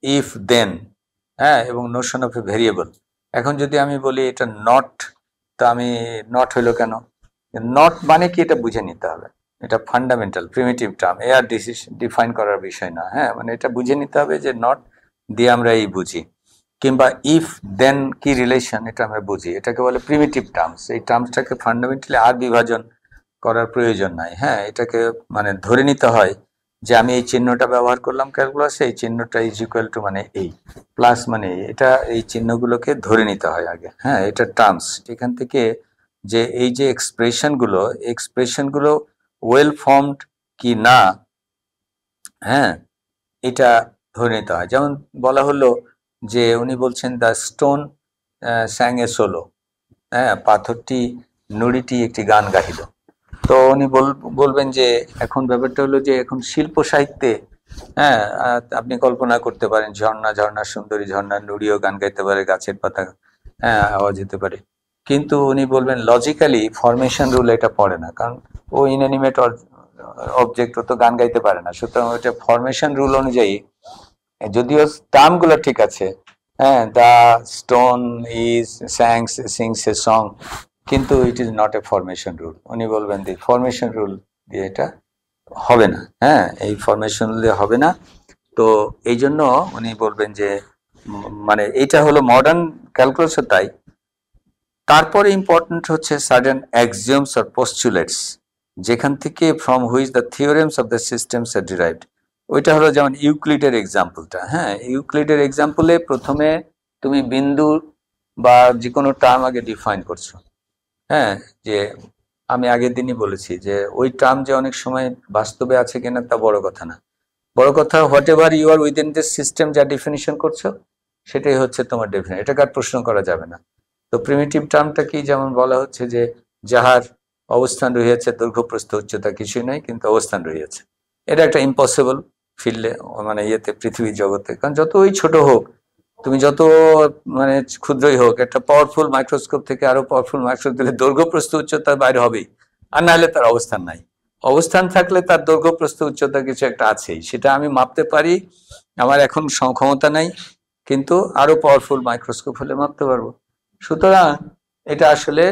A: ইফ, দেন, হ্যাঁ, এবং নোশন অফ এ ভেরিয়েবল। এখন যদি আমি বলি এটা নট, তো আমি নট হইলো কেন, নট মানে কি এটা বুঝে নিতে হবে, এটা ফান্ডামেন্টাল প্রিমিটিভ টার্ম, এ আর ডিফাইন করার বিষয় না, হ্যাঁ, মানে এটা বুঝে নিতে হবে যে নট দিয়ে আমরা এই বুঝি, কিংবা ইফ দেন কি রিলেশন, এটা আমরা বুঝি, এটাকে বলে প্রিমিটিভ টার্মস। এই টার্মসটাকে ফান্ডামেন্টালি আর বিভাজন করার প্রয়োজন নাই, হ্যাঁ, এটাকে মানে ধরে নিতে হয় যে আমি এই চিহ্নটা ব্যবহার করলাম ক্যালকুলাসে, এই চিহ্নটা ইজ ইকুয়াল টু মানে এই, প্লাস মানে এটা, এই চিহ্নগুলোকে ধরে নিতে হয় আগে, হ্যাঁ, এটা টার্মস। এখান থেকে যে এই যে এক্সপ্রেশনগুলো ওয়েল ফর্মড কি না, হ্যাঁ, এটা ধরে নিতে হয়। যেমন বলা হলো যে উনি বলছেন দ্য স্টোন স্যাং এ সোলো, হ্যাঁ, পাথরটি নুড়িটি একটি গান গাহিল। তো উনি বলবেন যে এখন ব্যাপারটা হলো যে এখন শিল্প সাহিত্যে, হ্যাঁ, আপনি কল্পনা করতে পারেন ঝর্ণা, ঝর্ণা সুন্দরী ঝর্ণা, নুড়িও গান গাইতে পারে, গাছের পাতা, হ্যাঁ, আওয়াজ হতে পারে। কিন্তু উনি বলবেন লজিক্যালি ফরমেশন রুল এটা পড়ে না, কারণ ও ইনঅ্যানিমেট অবজেক্ট, ও তো গান গাইতে পারে না। সুতরাং ওইটা ফরমেশন রুল অনুযায়ী, যদিও টার্ম গুলো ঠিক আছে, হ্যাঁ, the stone is sangs sings a song, কিন্তু it is not a formation rule. উনি বলবেন দি ফরমেশন রুল দিয়ে এটা হবে না, হ্যাঁ, এই ফরমেশন রুল দিয়ে হবে না। তো এই জন্য উনি বলবেন যে মানে এটা হলো মডার্ন ক্যালকুলাসও তাই। তারপরে ইম্পর্টেন্ট হচ্ছে সার্টেন অ্যাক্সিওমস অর পোস্টুলেটস, যেখান থেকে from which the theorems of the systems are derived. ওইটা হলো যেমন ইউক্লিডের এক্সাম্পলটা, হ্যাঁ, ইউক্লিডের এক্সাম্পলে প্রথমে তুমি বিন্দু বা যে কোনো টার্ম আগে ডিফাইন করছো, হ্যাঁ, যে আমি আগের দিনই বলেছি যে ওই টার্ম যে অনেক সময় বাস্তবে আছে কিনা তা বড় কথা না, বড় কথা whatever you are within this system যা ডেফিনিশন করছো সেটাই হচ্ছে তোমার ডেফিনেশন, এটাকে আর প্রশ্ন করা যাবে না। তো প্রিমিটিভ টার্মটা কি, যেমন বলা হচ্ছে যে যাহার অবস্থান রহিয়াছে দৈর্ঘ্য প্রস্থ উচ্চতা কিছুই নাই, কিন্তু অবস্থান রহিয়াছে, এটা একটা ইম্পসিবল ফিল্ডে, মানে ইয়েতে, পৃথিবীর জগতে। কারণ যতই ছোট হোক, তুমি যত মানে ক্ষুদ্রই হোক, একটা পাওয়ারফুল মাইক্রোস্কোপ থেকে আরো পাওয়ারফুল মাইক্রোস্কোপ দিলে দৈর্ঘ্য প্রস্থ উচ্চতার বাইরে হবেই, আর না হলে তার অবস্থান নাই। অবস্থান থাকলে তার দৈর্ঘ্য প্রস্থ উচ্চতা কিছু একটা আছেই, সেটা আমি মাপতে পারি, আমার এখন ক্ষমতা নাই, কিন্তু আরো পাওয়ারফুল মাইক্রোস্কোপ হলে মাপতে পারবো। সুতরাং এটা আসলে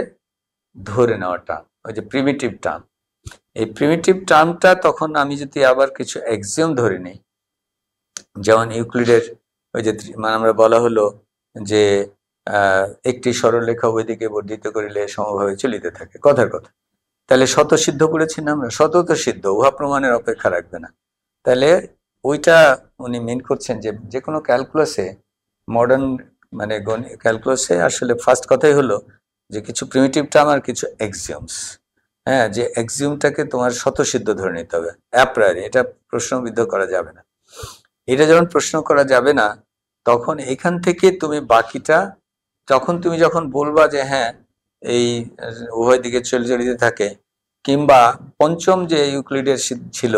A: ধরে নেওয়া টার্ম, ওই যে প্রিমিটিভ টার্ম। এই প্রিমিটিভ টার্মটা তখন আমি যদি আবার কিছু এক্সিওম ধরে নিই, যেমন ইউক্লিডের ওই যে মানে আমরা বলা হলো যে একটি সরলরেখা ওইদিকে বর্ধিত করিলে সমভাবে চলিতে থাকে, কথার কথা। তাহলে শত সিদ্ধ করেছি না আমরা, শত তো সিদ্ধ, উহা প্রমাণের অপেক্ষা রাখবে না। তাহলে ওইটা উনি মেন করছেন যে যে কোনো ক্যালকুলাসে, মডার্ন মানে ক্যালকুলাসে আসলে ফার্স্ট কথাই হলো যে কিছু প্রিমিটিভ টার্ম আর কিছু এক্সিওমস, হ্যাঁ, যে এক্সিওমটাকে তোমার শতসিদ্ধ ধরে নিতে হবে অ্যাপ্রায়ারি, এটা প্রশ্নবিদ্ধ করা যাবে না। এটা যখন প্রশ্ন করা যাবে না, তখন এখান থেকে তুমি বাকিটা, যখন বলবা যে হ্যাঁ এই উভয় দিকে চলিতে থাকে, কিংবা পঞ্চম যে ইউক্লিডের ছিল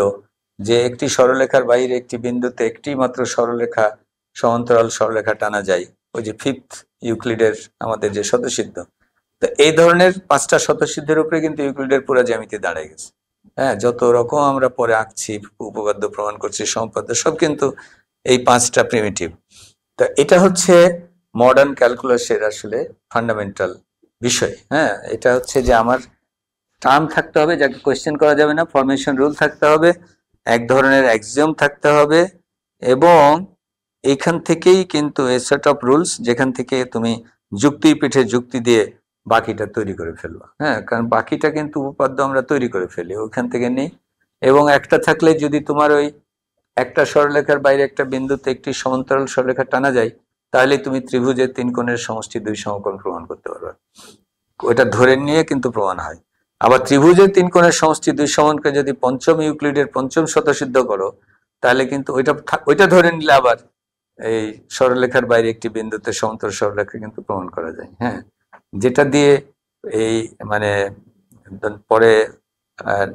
A: যে একটি সরলরেখার বাইরে একটি বিন্দুতে একটি মাত্র সরলরেখা, সমান্তরাল সরলরেখা টানা যায়, ওই যে ফিফথ ইউক্লিডের আমাদের যে শতসিদ্ধ। তো এই ধরনের পাঁচটা শতসিদ্ধের উপরে কিন্তু ইউক্লিডের পুরো জ্যামিতি দাঁড়ায় গেছে, হ্যাঁ, যত রকম আমরা পরে আঁকছি, উপপাদ্য প্রমাণ করছি, সম্পাদ্য, সব কিন্তু এই পাঁচটা প্রিমিটিভ। তো এটা হচ্ছে মডার্ন ক্যালকুলাসের আসলে ফান্ডামেন্টাল বিষয়, হ্যাঁ, এটা হচ্ছে যে আমার টার্ম থাকতে হবে যাকে কোয়েশ্চেন করা যাবে না, ফরমেশন রুল থাকতে হবে, এক ধরনের অ্যাক্সিওম থাকতে হবে, এবং এখান থেকেই কিন্তু এ সেট অফ রুলস যেখান থেকে তুমি যুক্তির পিঠে যুক্তি দিয়ে বাকিটা তৈরি করে ফেলবা, হ্যাঁ, কারণ বাকিটা কিন্তু উপপাদ্য আমরা তৈরি করে ফেলি, ওখান থেকে নেই। এবং একটা থাকলে যদি তোমার ওই একটা সরলরেখার বাইরে একটা বিন্দুতে একটি সমান্তরাল সরলরেখা টানা যায়, তাহলে তুমি ত্রিভুজের তিন কোণের সমষ্টি দুই সমকোণ প্রমাণ করতে পারবে, ওটা ধরে নিয়ে কিন্তু প্রমাণ হয়। আবার ত্রিভুজের তিন কোণের সমষ্টি দুই সমানকে যদি পঞ্চম ইউক্লিডের পঞ্চম শতসিদ্ধ করো, তাহলে কিন্তু ওইটা ধরে নিলে আবার এই সরলরেখার বাইরে একটি বিন্দুতে সমান্তরাল সরলরেখা কিন্তু প্রমাণ করা যায়, হ্যাঁ, যেটা দিয়ে এই মানে পরে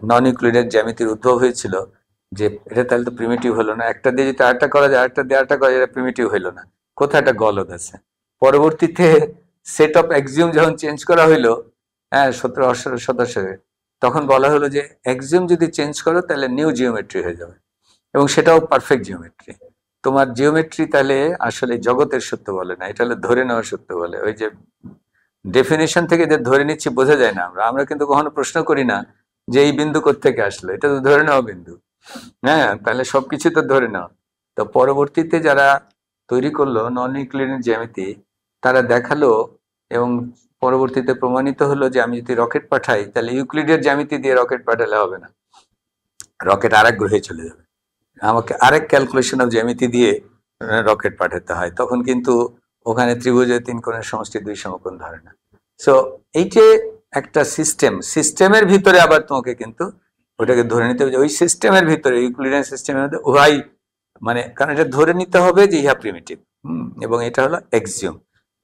A: নন ইউক্লিডের জ্যামিতির উদ্ভব হয়েছিল, যে এটা তাহলে তো প্রিমিটিভ হলো না, একটা দিয়ে যদি আরেকটা করা যায়, আরেকটা দিয়ে আরেকটা করা যায়, এটা প্রিমিটিভ হইলো না, কোথায় একটা গলদ আছে। পরবর্তীতে সেট অফ অ্যাক্সিওম যখন চেঞ্জ করা হইলো, হ্যাঁ, 1700 শতকে, তখন বলা হলো যে অ্যাক্সিওম যদি চেঞ্জ করো তাহলে নিউ জিওমেট্রি হয়ে যাবে, এবং সেটাও পারফেক্ট জিওমেট্রি। তোমার জিওমেট্রি তাহলে আসলে জগতের সত্য বলে না, এটা হলো ধরে নেওয়ার সত্য বলে। ওই যে ডেফিনেশন থেকে যে ধরে নিচ্ছি বোঝা যায় না, আমরা কিন্তু কখনো প্রশ্ন করি না যে এই বিন্দু কোত্থেকে আসলো, এটা তো ধরে নেওয়া বিন্দু, হ্যাঁ, তাহলে সবকিছু তো ধরে নেওয়া। তো পরবর্তীতে যারা তৈরি করলো নন ইউক্লিডিয়ান জ্যামিতি, তারা দেখালো এবং পরবর্তীতে প্রমাণিত হলো যে আমি যদি রকেট পাঠাই, তাহলে ইউক্লিডের জ্যামিতি দিয়ে রকেট পাঠালে হবে না, রকেট আরেক গ্রহে চলে যাবে, আমাকে আরেক ক্যালকুলেশন অফ জ্যামিতি দিয়ে রকেট পাঠাতে হয়, তখন কিন্তু ওখানে ত্রিভুজের তিন কোণের সমষ্টি দুই সমকোণ ধরে না। সো এই যে একটা সিস্টেমের ভিতরে আবার তোমাকে কিন্তু ওটাকে ধরে নিতে হবে যে ওই সিস্টেমের ভিতরে, ইউক্লিডিয়ান সিস্টেমের মধ্যে ওয়াই, মানে কারণ এটা ধরে নিতে হবে যে ইহা প্রিমিটিভ, এবং এটা হলো এক্সিওম।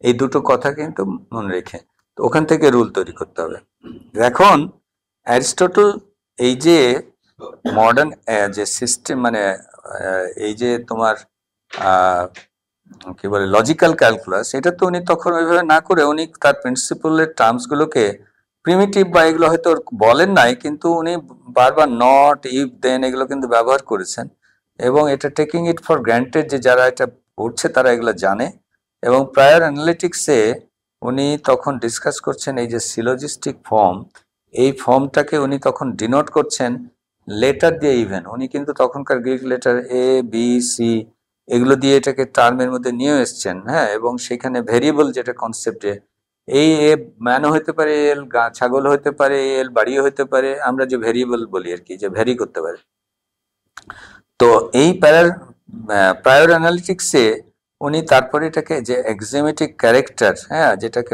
A: এই দুটো কথা কিন্তু মনে রেখে তো ওখান থেকে রুল তৈরি করতে হবে। এখন অ্যারিস্টটল এই যে মডার্ন যে সিস্টেম, মানে এই যে তোমার কি বলে লজিক্যাল ক্যালকুলাস, এটা তো উনি তখন ওইভাবে না করে উনি তার প্রিন্সিপালের টার্মস গুলোকে প্রিমিটিভ বা এগুলো হয়তো বলেন নাই, কিন্তু উনি বারবার নট, ইফ, দেন এগুলো কিন্তু ব্যবহার করেছেন, এবং এটা টেকিং ইট ফর গ্রান্টেড যে যারা এটা পড়ছে তারা এগুলো জানে। এবং প্রায়র অ্যানালিটিক্সে উনি তখন ডিসকাস করছেন এই যে সিলোজিস্টিক ফর্ম, এই ফর্মটাকে উনি তখন ডিনোট করছেন লেটার দিয়ে। ইভেন উনি কিন্তু তখনকার গ্রিক লেটার এ, বি, সি এগুলো দিয়ে এটাকে টার্মের মধ্যে নিয়ে এসছেন, হ্যাঁ। এবং সেখানে ভেরিয়েবল যেটা কনসেপ্টে, এই এ ম্যানও হতে পারে, এল ছাগল হতে পারে, এল বাড়িও হতে পারে, আমরা যে ভেরিয়েবল বলি আর কি, যে ভ্যারি করতে পারে। তো এই প্রায়র অ্যানালিটিক্সে উনি তারপরে এটাকে যে এক্সিমেটিক ক্যারেক্টার, হ্যাঁ, যেটাকে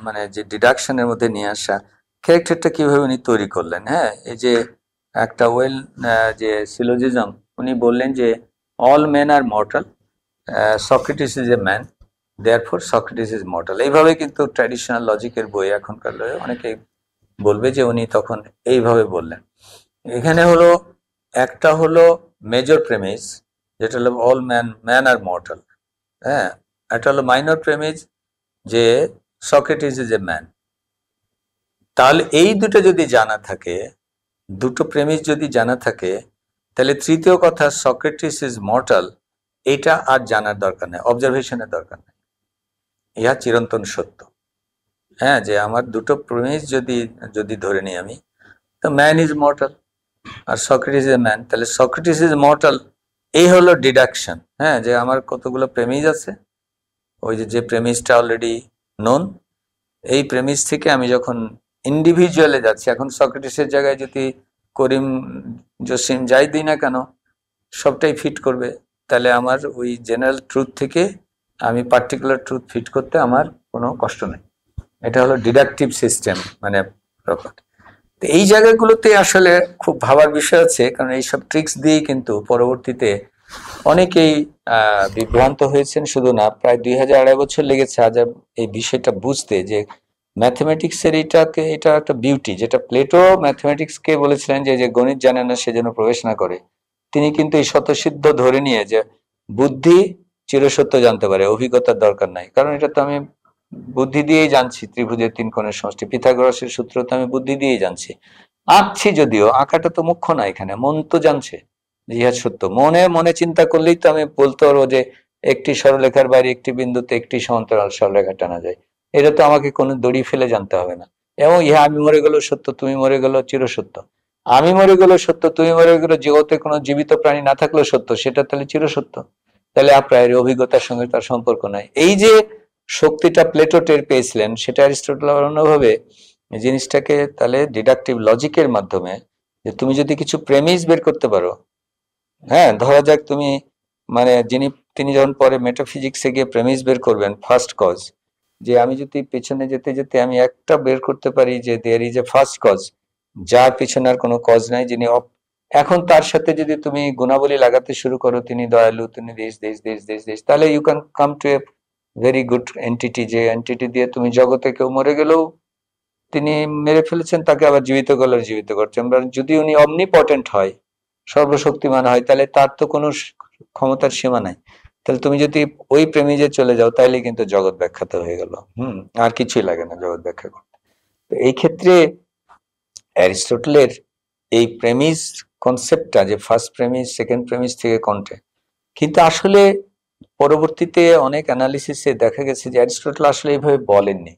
A: মানে যে ডিডাকশনের মধ্যে নিয়ে আসা ক্যারেক্টারটা কিভাবে উনি তৈরি করলেন, হ্যাঁ। এই যে একটা যে সিলোজিজম উনি বললেন যে all men R mortal, Socrates is a man, therefore Socrates is mortal. এইভাবে কিন্তু ট্র্যাডিশনাল লজিকের বই এখনকার অনেকে বলবে যে উনি তখন এইভাবে বললেন। এখানে হলো একটা হলো মেজর প্রেমিস, যেটা হলো অল ম্যান আর মর্টাল, হ্যাঁ। এটা হলো মাইনর প্রেমিস যে সক্রেটিস ইজ এ ম্যান। তাহলে এই দুটো যদি জানা থাকে, দুটো প্রেমিস যদি জানা থাকে, তাহলে তৃতীয় কথা সক্রেটিস ইজ মর্টাল, এটা আর জানার দরকার নেই, অবজারভেশনের দরকার নেই, ইহা চিরন্তন সত্য, হ্যাঁ। যে আমার দুটো প্রেমিস যদি যদি ধরে নিই আমি, তো ম্যান ইজ মর্টাল আর সক্রেটিস ইজ ম্যান, তাহলে সক্রেটিস ইজ মর্টাল, এই হলো ডিডাকশন, হ্যাঁ। যে আমার কতগুলো প্রেমিস আছে, ওই যে প্রেমিসটা অলরেডি নোন, এই প্রেমিস থেকে আমি যখন ইন্ডিভিজুয়ালে যাচ্ছি, এখন সক্রেটিসের জায়গায় যদি করিম, জসিম যাই দিই না কেন, সবটাই ফিট করবে। তাহলে আমার ওই জেনারেল ট্রুথ থেকে আমি পার্টিকুলার ট্রুথ ফিট করতে আমার কোনো কষ্ট নেই। এটা হলো ডিডাকটিভ সিস্টেম, মানে প্রপার। তো এই জায়গাগুলোতে আসলে খুব ভাবার বিষয় আছে, কারণ এইসব ট্রিক্স দিয়েই কিন্তু পরবর্তীতে অনেকেই বিভ্রান্ত হয়েছেন। শুধু না, প্রায় 2000-2,500 বছর লেগেছে আজ এই বিষয়টা বুঝতে, যে ম্যাথমেটিক্সের এটা একটা বিউটি, যেটা প্লেটো ম্যাথমেটিক্সকে বলেছিলেন যে গণিত জানে না সেজন্য প্রবেশ না করে। তিনি কিন্তু এই স্বতঃসিদ্ধ ধরে নিয়ে যে বুদ্ধি চিরসত্য জানতে পারে, অভিজ্ঞতার দরকার নাই, কারণ এটা তো আমি বুদ্ধি দিয়েই জানছি, ত্রিভুজের তিন কোণের সমষ্টি, পিথাগোরাসের সূত্র তো আমি বুদ্ধি দিয়েই জানছি। আঁকছি যদিও, আঁকাটা তো মুখ্য না, এখানে মন তো জানছে যে ইহা সত্য। মনে মনে চিন্তা করলেই তো আমি বলতে পারবো যে একটি সরলরেখার বাইরে একটি বিন্দুতে একটি সমান্তরাল সরলরেখা টানা যায়। এটা তো আমাকে কোনো দড়ি ফেলে জানতে হবে না। এবং ইহা আমি মরে গেলেও সত্য, তুমি মরে গেলেও চিরসত্য। আমি মরে গেলেও সত্য, তুমি মরে গেলেও, জগতে কোনো জীবিত প্রাণী না থাকলেও সত্য, সেটা তাহলে চিরসত্য। তাহলে আপ্রায়র অভিজ্ঞতার সঙ্গে তার সম্পর্ক নাই। এই যে শক্তিটা প্লেটো টের পেয়েছিলেন, সেটা অ্যারিস্টটল অন্যভাবে জিনিসটাকে তাহলে ডিডাকটিভ লজিকের মাধ্যমে, যে তুমি যদি কিছু প্রেমিস বের করতে পারো, হ্যাঁ, ধরা যাক তুমি, মানে তিনি যখন পরে মেটাফিজিক্সে গিয়ে প্রেমিস বের করবেন, ফার্স্ট কজ, যে আমি যদি পেছনে যেতে যেতে আমি একটা বের করতে পারি যে there is a first cause, যার পিছনে আর কোনো কজ নাই, যিনি এখন তার সাথে যদি তুমি গুণাবলী লাগাতে শুরু করো, তিনি দয়ালু, তিনি দেশ দেশ দেশ দেশ দেশ, তাহলে you can come to a very good entity, যে এন্টিটি দিয়ে তুমি জগতে কেউ মরে গেলেও তিনি মেরে ফেলেছেন, তাকে আবার জীবিত করলে জীবিত করছেন। যদি উনি অমনিপটেন্ট হয়, সর্বশক্তিমান হয়, তাহলে তার তো কোনো ক্ষমতার সীমা নাই। তাহলে তুমি যদি ওই প্রেমিজে চলে যাও, তাহলে কিন্তু জগৎ ব্যাখ্যাত হয়ে গেল, আর কিছুই লাগে না জগৎ ব্যাখ্যা করতে। তো এই ক্ষেত্রে অ্যারিস্টটলের এই প্রেমিস কনসেপ্টটা, যে ফার্স্ট প্রেমিস সেকেন্ড প্রেমিস থেকে কন্টে, কিন্তু আসলে পরবর্তীতে অনেক অ্যানালিসিসে দেখা গেছে যে অ্যারিস্টটল আসলে এইভাবে বলেননি।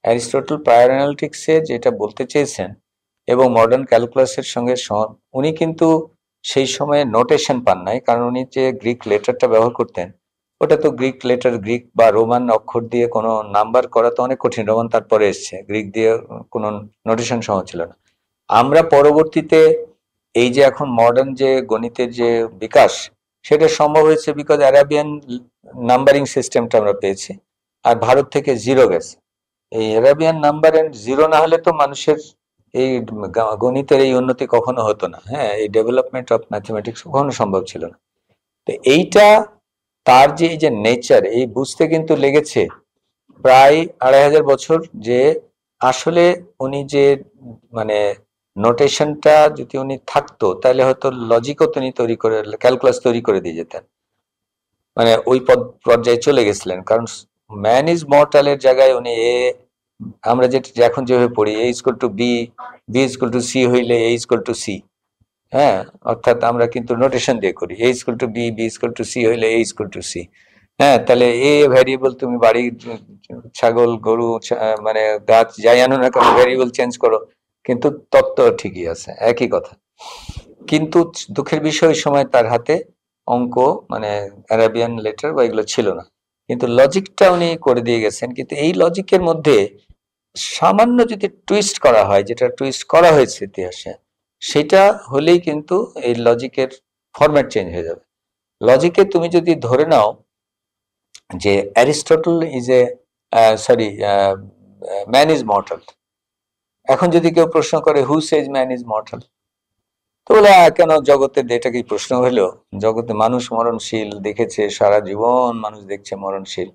A: অ্যারিস্টটল প্রায়র অ্যানালিটিক্সে যেটা বলতে চেয়েছেন এবং মডার্ন ক্যালকুলাসের সঙ্গে উনি কিন্তু সেই সময়ে নোটেশন পান নাই, কারণ উনি যে গ্রিক লেটারটা ব্যবহার করতেন, ওটা তো গ্রিক লেটার, গ্রিক বা রোমান অক্ষর দিয়ে কোনো নাম্বার করা তো অনেক কঠিন, রোমান তারপরে এসছে, গ্রিক দিয়ে কোনো নোটেশন সহজ ছিল না। আমরা পরবর্তীতে এই যে এখন মডার্ন যে গণিতের যে বিকাশ, সেটা সম্ভব হয়েছে বিকজ অ্যারাবিয়ান নাম্বারিং সিস্টেমটা আমরা পেয়েছি, আর ভারত থেকে জিরো গেছে। এই অ্যারাবিয়ান নাম্বার এন্ড জিরো না হলে তো মানুষের এই গণিতের এই উন্নতি কখনো হতো না। হ্যাঁ, এই ডেভেলপমেন্ট অফ ম্যাথমেটিক্স কখনো সম্ভব ছিল না। তো এইটা তার যে এই যে নেচার, এই বুঝতে কিন্তু লেগেছে প্রায় 2500 বছর, যে আসলে উনি যে মানে নোটেশনটা যদি উনি থাকতো তাহলে হয়তো লজিকও তিনি তৈরি করে, ক্যালকুলাস তৈরি করে দিয়ে যেতেন, মানে ওই পর্যায়ে চলে গেছিলেন। কারণ ম্যান ইজ মর্টালের জায়গায় উনি আমরা যেটা এখন যেভাবে পড়ি A equal to B, B equal to C হইলে এ ইকুয়াল টু সি। হ্যাঁ, অর্থাৎ আমরা কিন্তু নোটেশন দিয়ে করি A equal to B, B equal to C হইলে এ ইকুয়াল টু সি। হ্যাঁ, তাহলে এ ভ্যারিয়েবল তুমি বাড়ি, ছাগল, গরু, মানে গাছ যাই আনো না কেন ভ্যারিয়েবল চেঞ্জ করো, কিন্তু তত্ত্ব ঠিকই আছে, একই কথা। কিন্তু দুঃখের বিষয় ওই সময় তার হাতে অঙ্ক, মানে অ্যারাবিয়ান লেটার বা এগুলো ছিল না, কিন্তু লজিকটা উনি করে দিয়ে গেছেন। কিন্তু এই লজিকের মধ্যে সামান্য যদি টুইস্ট করা হয়, যেটা টুইস্ট করা হয়েছে ইতিহাসে, সেটা হলেই কিন্তু এই লজিকের ফরম্যাট চেঞ্জ হয়ে যাবে। লজিকে তুমি যদি ধরে নাও যে Aristotle is A sorry man is mortal, এখন যদি কেউ প্রশ্ন করে হু সেজ ম্যান ইজ মর্টাল, তো বলে কেন জগতে, এটা কি প্রশ্ন হলো? জগতে মানুষ মরণশীল দেখেছে, সারা জীবন মানুষ দেখছে মরণশীল।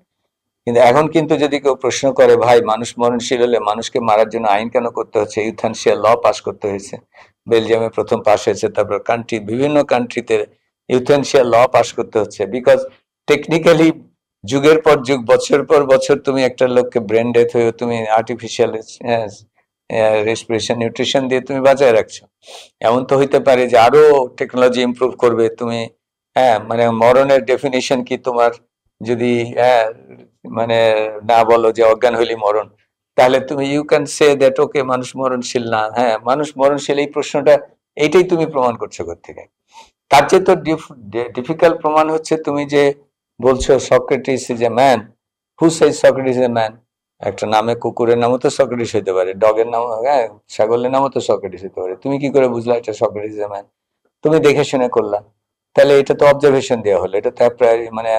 A: কিন্তু এখন কিন্তু যদি কেউ প্রশ্ন করে ভাই মানুষ মরণশীল হলে মানুষকে মারার জন্য আইন কেন করতে হচ্ছে, ইউথ্যানাসিয়া ল পাস করতে হয়েছে, বেলজিয়ামে প্রথম পাস হয়েছে, তারপর বিভিন্ন কান্ট্রিতে ইউথ্যানাসিয়া ল পাস করতে হচ্ছে, বিকজ টেকনিক্যালি যুগের পর যুগ, বছর পর বছর তুমি একটা লোককে ব্রেন ডেথ হয়ে তুমি আর্টিফিশিয়াল রেসপিরেশন, নিউট্রিশন দিয়ে তুমি বাঁচায় রাখছো। এমন তো হইতে পারে যে আরো টেকনোলজি ইমপ্রুভ করবে তুমি, হ্যাঁ, মানে মরণের ডেফিনেশন কি তোমার যদি মানে না বলো যে অজ্ঞান হইলি মরণ, তাহলে তুমি you can say that okay মানুষ মরণশীল না। হ্যাঁ, মানুষ মরণশীল, এই প্রশ্নটা এইটাই তুমি প্রমাণ করছো কোত্থেকে? তার চেয়ে তো ডিফিকাল্ট প্রমাণ হচ্ছে তুমি যে বলছো Socrates is a man, who Sage Socrates is a man? একটা নামে, কুকুরের নামও তো সক্রেটিস হইতে পারে, ডগের নাম, হ্যাঁ, ছাগলের নামও তো সক্রেটিস হইতে পারে। তুমি কি করে বুঝলা এটা সক্রেটিস ইজ এ ম্যান? তুমি দেখে শুনে করলা, তাহলে এটা তো অবজারভেশন দেওয়া হলো, এটা তো মানে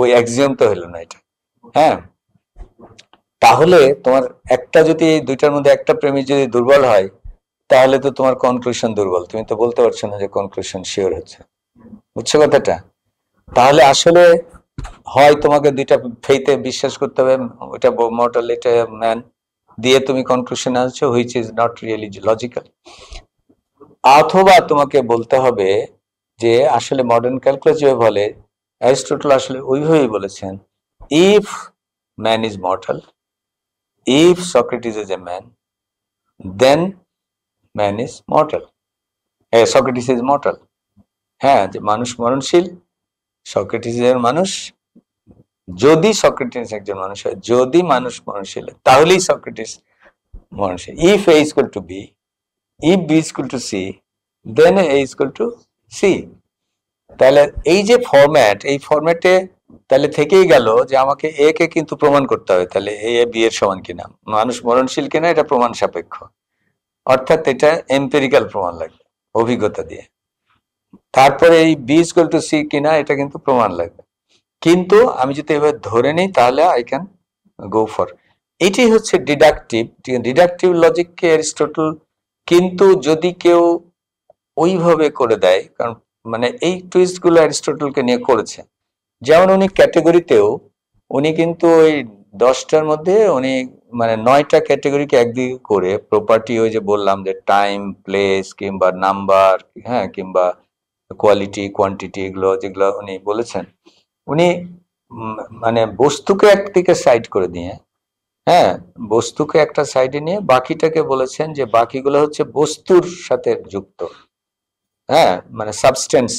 A: ওই অ্যাক্সিওম তো হলো না এটা। হ্যাঁ, তাহলে তোমার একটা যদি দুইটার মধ্যে একটা প্রেমিস যদি দুর্বল হয়, তাহলে তো তোমার কনক্লুশন দুর্বল, তুমি তো বলতে পারছো না যে কনক্লুশন শিওর হচ্ছে। বুঝছো কথাটা? তাহলে আসলে হয় তোমাকে দুইটা ফেইতে বিশ্বাস করতে হবে, ওটা মর্টাল, এটা ম্যান, দিয়ে তুমি কনক্লুশনে আসছো which is not really logical, অথবা তোমাকে বলতে হবে যে আসলে মডার্ন ক্যালকুলাস যেভাবে বলে, অ্যারিস্টটল আসলে ওইভাবেই বলেছেন, if man is mortal, if Socrates is a man, then man is mortal. Socrates is mortal. হ্যাঁ, যে মানুষ মরণশীল, সক্রেটিস এর মানুষ, যদি সক্রেটিস একজন মানুষ হয়, যদি মানুষ মরণশীল তাহলেই সক্রেটিস মরণশীল। If A equal to B, if B equal to C, then A equal to C. তাহলে এই যে ফরম্যাট, এই ফরম্যাটে তাহলে থেকেই গেল যে আমাকে এ কে কিন্তু প্রমাণ করতে হবে, তাহলে এ বি এর সমান কিনা, মানুষ মরণশীল কিনা, এটা প্রমাণ সাপেক্ষ, অর্থাৎ এটা এম্পিরিক্যাল প্রমাণ লাগবে, অভিজ্ঞতা দিয়ে। তারপরে এই বি ইকুয়াল টু সি কিনা, এটা কিন্তু প্রমাণ লাগবে। কিন্তু আমি যদি এবার ধরে নিই তাহলে আই ক্যান গো ফর, এটাই হচ্ছে ডিডাকটিভ। ডিডাকটিভ লজিককে অ্যারিস্টটল, কিন্তু যদি কেউ ওইভাবে করে দেয়, কারণ মানে এই টুইস্ট গুলো অ্যারিস্টটলকে নিয়ে করেছে, যেমন উনি ক্যাটেগরিতেও উনি কিন্তু ওই 10টার মধ্যে উনি মানে 9টা ক্যাটেগরিকে একদিকে করে, প্রপার্টি, ওই যে বললাম যে টাইম, প্লেস, কিংবা নাম্বার, হ্যাঁ, কিংবা কোয়ালিটি, কোয়ান্টিটি, এগুলো যেগুলো উনি বলেছেন, উনি মানে বস্তুকে একদিকে সাইড করে দিয়ে, হ্যাঁ, বস্তুকে একটা সাইডে নিয়ে বাকিটাকে বলেছেন যে বাকিগুলো হচ্ছে বস্তুর সাথে যুক্ত, হ্যাঁ, মানে সাবস্টেন্স।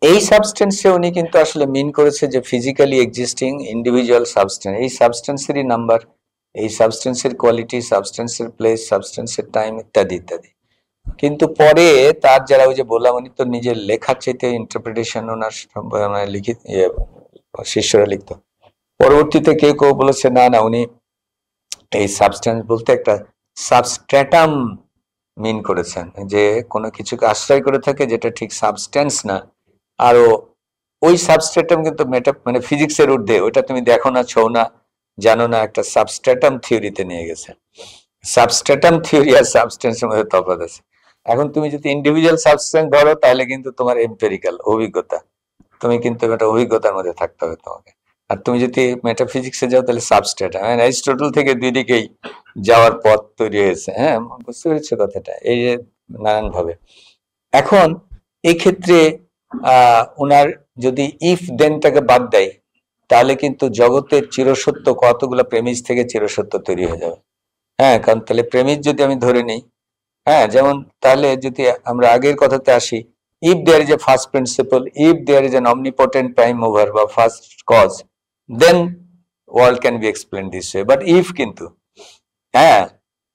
A: এই সাবস্টেন্সে উনি কিন্তু আসলে মিন করেছে যে ফিজিক্যালি এক্সিস্টিং ইন্ডিভিজুয়াল সাবস্টেন্স, এই সাবস্টেন্সেরই নাম্বার, এই সাবস্টেন্সের কোয়ালিটি, সাবস্টেন্সের প্লেস, সাবস্টেন্সের টাইম, ইত্যাদি ইত্যাদি। কিন্তু পরে তার যারা, ওই যে বললাম, উনি তো নিজের লেখার চাইতে ইন্টারপ্রিটেশন ওনার মানে লিখিত শিষ্যরা লিখত, পরবর্তীতে কেউ কেউ বলেছে না না, উনি এই সাবস্টেন্স বলতে একটা সাবস্ট্রেটাম মিন করেছেন, যে কোনো কিছুকে আশ্রয় করে থাকে যেটা ঠিক সাবস্টেন্স না, আরো ওই সাবস্ট্রেটাম কিন্তু মানে ফিজিক্সের ঊর্ধ্বে, ওইটা তুমি দেখো না, ছৌ না, জানো না, একটা সাবস্ট্রেটাম থিওরিতে নিয়ে গেছে। সাবস্ট্রেটাম থিওরি আর সাবস্টেন্সের মধ্যে তফাৎ আছে। এখন তুমি যদি ইন্ডিভিজুয়াল সাবস্টেন্স ধরো তাহলে কিন্তু তোমার এম্পেরিক্যাল অভিজ্ঞতা, তুমি কিন্তু একটা অভিজ্ঞতার মধ্যে থাকতে হবে তোমাকে। আর তুমি যদি মেটাফিজিক্সে যাও তাহলে সাবস্ট্রেটাম, হ্যাঁ অ্যারিস্টটল থেকে দুই দিকেই যাওয়ার পথ তৈরি হয়েছে। হ্যাঁ বুঝতে পেরেছো কথাটা, এই যে নানান ভাবে। এখন এই ক্ষেত্রে ওনার যদি ইফ দেনটাকে বাদ দেয় তাহলে কিন্তু জগতের চিরসত্য কতগুলো প্রেমিস থেকে চিরসত্য তৈরি হয়ে যাবে। হ্যাঁ কারণ তাহলে প্রেমিস যদি আমি ধরে নিই, হ্যাঁ যেমন তাহলে যদি আমরা আগের কথাতে আসি, if there is a first principle, if there is an omnipotent prime mover বা first cause, then world can be explained this way. But if কিন্তু, হ্যাঁ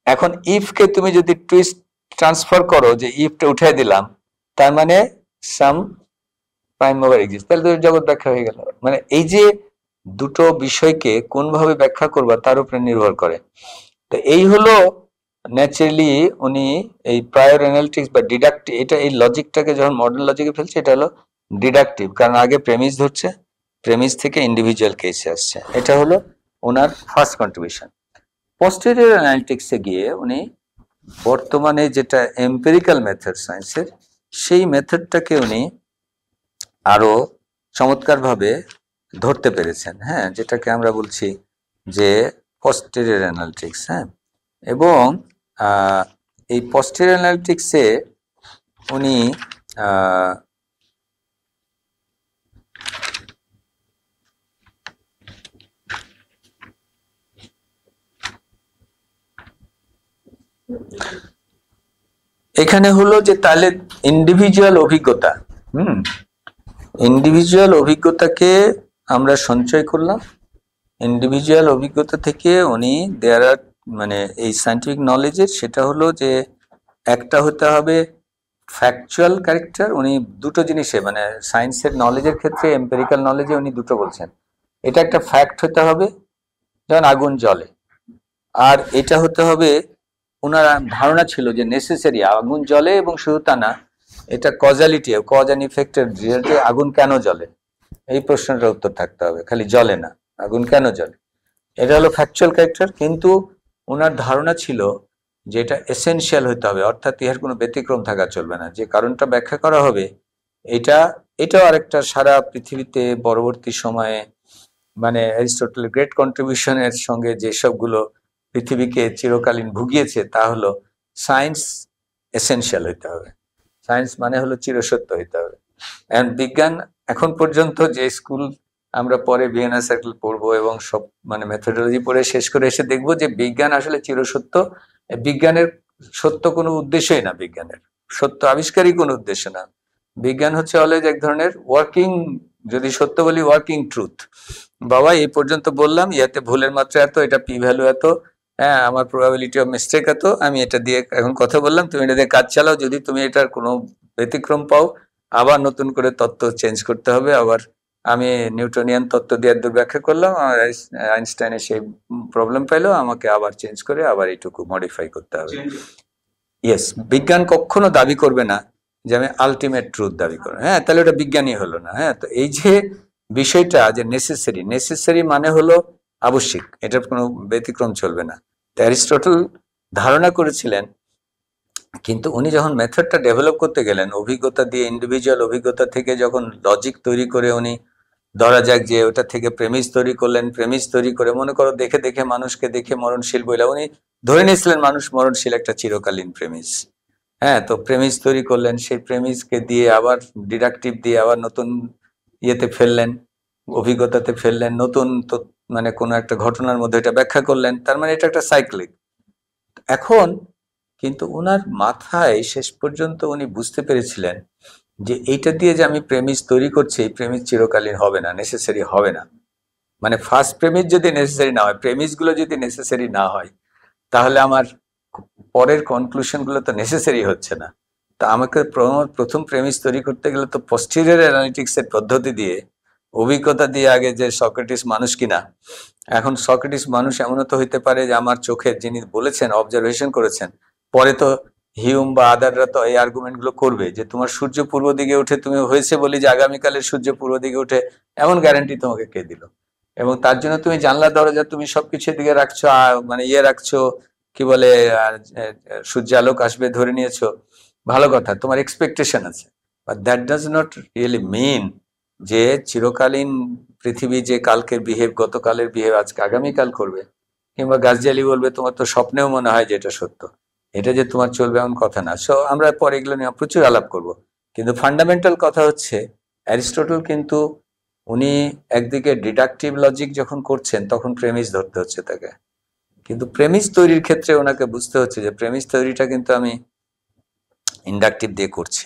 A: এখন if কে তুমি যদি টুইস্ট ট্রান্সফার করো যে ইফটা উঠাই দিলাম, তার মানে সাম প্রাইম মুভার এক্সিস্ট, তাহলে তো জগৎ ব্যাখ্যা হয়ে গেল। মানে এই যে দুটো বিষয়কে কোনভাবে ব্যাখ্যা করবা তার উপরে নির্ভর করে। তো এই হলো ন্যাচারালি উনি এই প্রায়র অ্যানালিটিক্স বা ডিডাক্টিভ, এটা এই লজিকটাকে যখন মডার্ন লজিকে ফেলছে এটা হলো ডিডাক্টিভ, কারণ আগে প্রেমিস ধরছে, প্রেমিস থেকে ইন্ডিভিজুয়াল কেসে আসছে। এটা হলো ওনার ফার্স্ট কন্ট্রিবিউশন। পোস্টেরিয়র অ্যানালিটিক্সে গিয়ে উনি বর্তমানে যেটা এম্পিরিক্যাল মেথড সায়েন্সের, সেই মেথডটাকে উনি আরো চমৎকারভাবে ধরতে পেরেছেন। হ্যাঁ যেটাকে আমরা বলছি যে পোস্টেরিয়র অ্যানালিটিক্স। হ্যাঁ এবং এই পোস্টেরিয়র অ্যানালিটিক্সে উনি এখানে হলো যে তাহলে ইন্ডিভিজুয়াল অভিজ্ঞতা, ইন্ডিভিজুয়াল অভিজ্ঞতাকে আমরা সঞ্চয় করলাম। ইন্ডিভিজুয়াল অভিজ্ঞতা থেকে উনি দেয়ার আর মানে এই সায়েন্টিফিক নলেজের সেটা হলো যে একটা হতে হবে ফ্যাকচুয়াল ক্যারেক্টার। উনি দুটো জিনিসে মানে সায়েন্সের নলেজের ক্ষেত্রে এম্পেরিক্যাল নলেজে উনি দুটো বলছেন, এটা একটা ফ্যাক্ট হতে হবে যেমন আগুন জ্বলে, আর এটা হতে হবে ওনার ধারণা ছিল যে নেসেসারি আগুন জ্বলে, এবং শুধু তা না এটা কজালিটি কজ অ্যান্ড ইফেক্টের রিলেটে আগুন কেন জ্বলে এই প্রশ্নটার উত্তর থাকতে হবে, খালি জ্বলে না আগুন কেন জ্বলে, এটা হলো ফ্যাকচুয়াল ক্যারেক্টার। কিন্তু ওনার ধারণা ছিল যে এটা এসেনশিয়াল হতে হবে, অর্থাৎ ইহার কোনো ব্যতিক্রম থাকা চলবে না, যে কারণটা ব্যাখ্যা করা হবে এটাও আরেকটা সারা পৃথিবীতে পরবর্তী সময়ে মানে অ্যারিস্টটলের গ্রেট কন্ট্রিবিউশনের সঙ্গে যেসবগুলো পৃথিবীকে চিরকালীন ভুগিয়েছে তা হলো সায়েন্স এসেনশিয়াল হইতে হবে, সায়েন্স মানে হলো চিরসত্য হইতে হবে। এন্ড বিজ্ঞান এখন পর্যন্ত যে স্কুল আমরা পরে ভিয়েনা সার্কেল পড়বো এবং সব মানে মেথোডোলজি পড়ে শেষ করে এসে দেখবো যে বিজ্ঞান আসলে চিরসত্য। বিজ্ঞানের সত্য কোনো উদ্দেশ্যই না, বিজ্ঞানের সত্য আবিষ্কারই কোনো উদ্দেশ্য না। বিজ্ঞান হচ্ছে অলওয়েজ এক ধরনের ওয়ার্কিং, যদি সত্য বলি ওয়ার্কিং ট্রুথ। বাবা এই পর্যন্ত বললাম, ইয়াতে ভুলের মাত্রা এত, এটা পি ভ্যালু এত, হ্যাঁ আমার প্রবাবিলিটি অফ মিস্টেক এত, আমি এটা দিয়ে এখন কথা বললাম, তুমি এটা দিয়ে কাজ চালাও, যদি তুমি এটার কোনো ব্যতিক্রম পাও আবার নতুন করে তত্ত্ব চেঞ্জ করতে হবে। আবার আমি নিউটনিয়ান তত্ত্ব দিয়ে দুর্ব্যাখ্যা করলাম, আইনস্টাইনের সেই প্রবলেম পাইলো, আমাকে আবার চেঞ্জ করে আবার এইটুকু মডিফাই করতে হবে। ইয়েস, বিজ্ঞান কখনো দাবি করবে না যে আমি আলটিমেট ট্রুথ দাবি করবো, হ্যাঁ তাহলে ওটা বিজ্ঞানী হলো না। হ্যাঁ তো এই যে বিষয়টা যে নেসেসারি মানে হলো আবশ্যিক, এটার কোনো ব্যতিক্রম চলবে না। অ্যারিস্টটল ধারণা করেছিলেন, কিন্তু উনি যখন মেথডটা ডেভেলপ করতে গেলেন অভিজ্ঞতা দিয়ে, ইন্ডিভিজুয়াল অভিজ্ঞতা থেকে যখন লজিক তৈরি করে উনি ধরা যাক যে ওটা থেকে প্রেমিস তৈরি করলেন, প্রেমিস তৈরি করে মনে করো দেখে দেখে মানুষকে দেখে মরণশীল বইলা উনি ধরে নিয়েছিলেন মানুষ মরণশীল একটা চিরকালীন প্রেমিস। হ্যাঁ তো প্রেমিস তৈরি করলেন, সেই প্রেমিসকে দিয়ে আবার ডিডাকটিভ দিয়ে আবার নতুন ইয়েতে ফেললেন, অভিজ্ঞতাতে ফেললেন, নতুন তো মানে কোনো একটা ঘটনার মধ্যে এটা ব্যাখ্যা করলেন, তার মানে এটা একটা সাইক্লিক। এখন কিন্তু ওনার মাথায় শেষ পর্যন্ত উনি বুঝতে পেরেছিলেন যে এইটা দিয়ে যে আমি প্রেমিস তৈরি করছি, এই প্রেমিস চিরকালীন হবে না, নেসেসারি হবে না। মানে ফার্স্ট প্রেমিস যদি নেসেসারি না হয়, প্রেমিস গুলো যদি নেসেসারি না হয়, তাহলে আমার পরের কনক্লুশন গুলো তো নেসেসারি হচ্ছে না। তা আমাকে প্রথম প্রেমিস তৈরি করতে গেলে তো পোস্টেরিয়র অ্যানালিটিক্স এর পদ্ধতি দিয়ে, অভিজ্ঞতা দিয়ে, আগে যে সক্রেটিস মানুষ কিনা, এখন সক্রেটিস মানুষ এমনও তো হইতে পারে যে আমার চোখের যিনি বলেছেন অবজারভেশন করেছেন, পরে তো হিউম বা আদাররা তো এই আর্গুমেন্ট গুলো করবে যে তোমার সূর্য পূর্ব দিকে উঠে, তুমি হয়েছে বলি যে আগামীকালের সূর্য পূর্ব দিকে উঠে, এমন গ্যারান্টি তোমাকে কে দিল? এবং তার জন্য তুমি জানলা দরজা তুমি সবকিছু দিকে রাখছো, মানে ইয়ে রাখছো, কি বলে সূর্যালোক আসবে ধরে নিয়েছো, ভালো কথা, তোমার এক্সপেকটেশন আছে, but that does not really mean যে চিরকালীন পৃথিবী যে কালকের বিহেভ, গতকালের বিহেভ আজকে আগামীকাল করবে, কিংবা গাছজালি বলবে তোমার তো স্বপ্নেও মনে হয় যে এটা সত্য, এটা যে তোমার চলবে এমন কথা না। সো আমরা পরে এগুলো নিয়ে প্রচুর আলাপ করব, কিন্তু ফান্ডামেন্টাল কথা হচ্ছে অ্যারিস্টটল কিন্তু উনি একদিকে ডিডাকটিভ লজিক যখন করছেন তখন প্রেমিস ধরতে হচ্ছে তাকে, কিন্তু প্রেমিস তৈরির ক্ষেত্রে ওনাকে বুঝতে হচ্ছে যে প্রেমিস তৈরিটা কিন্তু আমি ইন্ডাকটিভ দিয়ে করছি,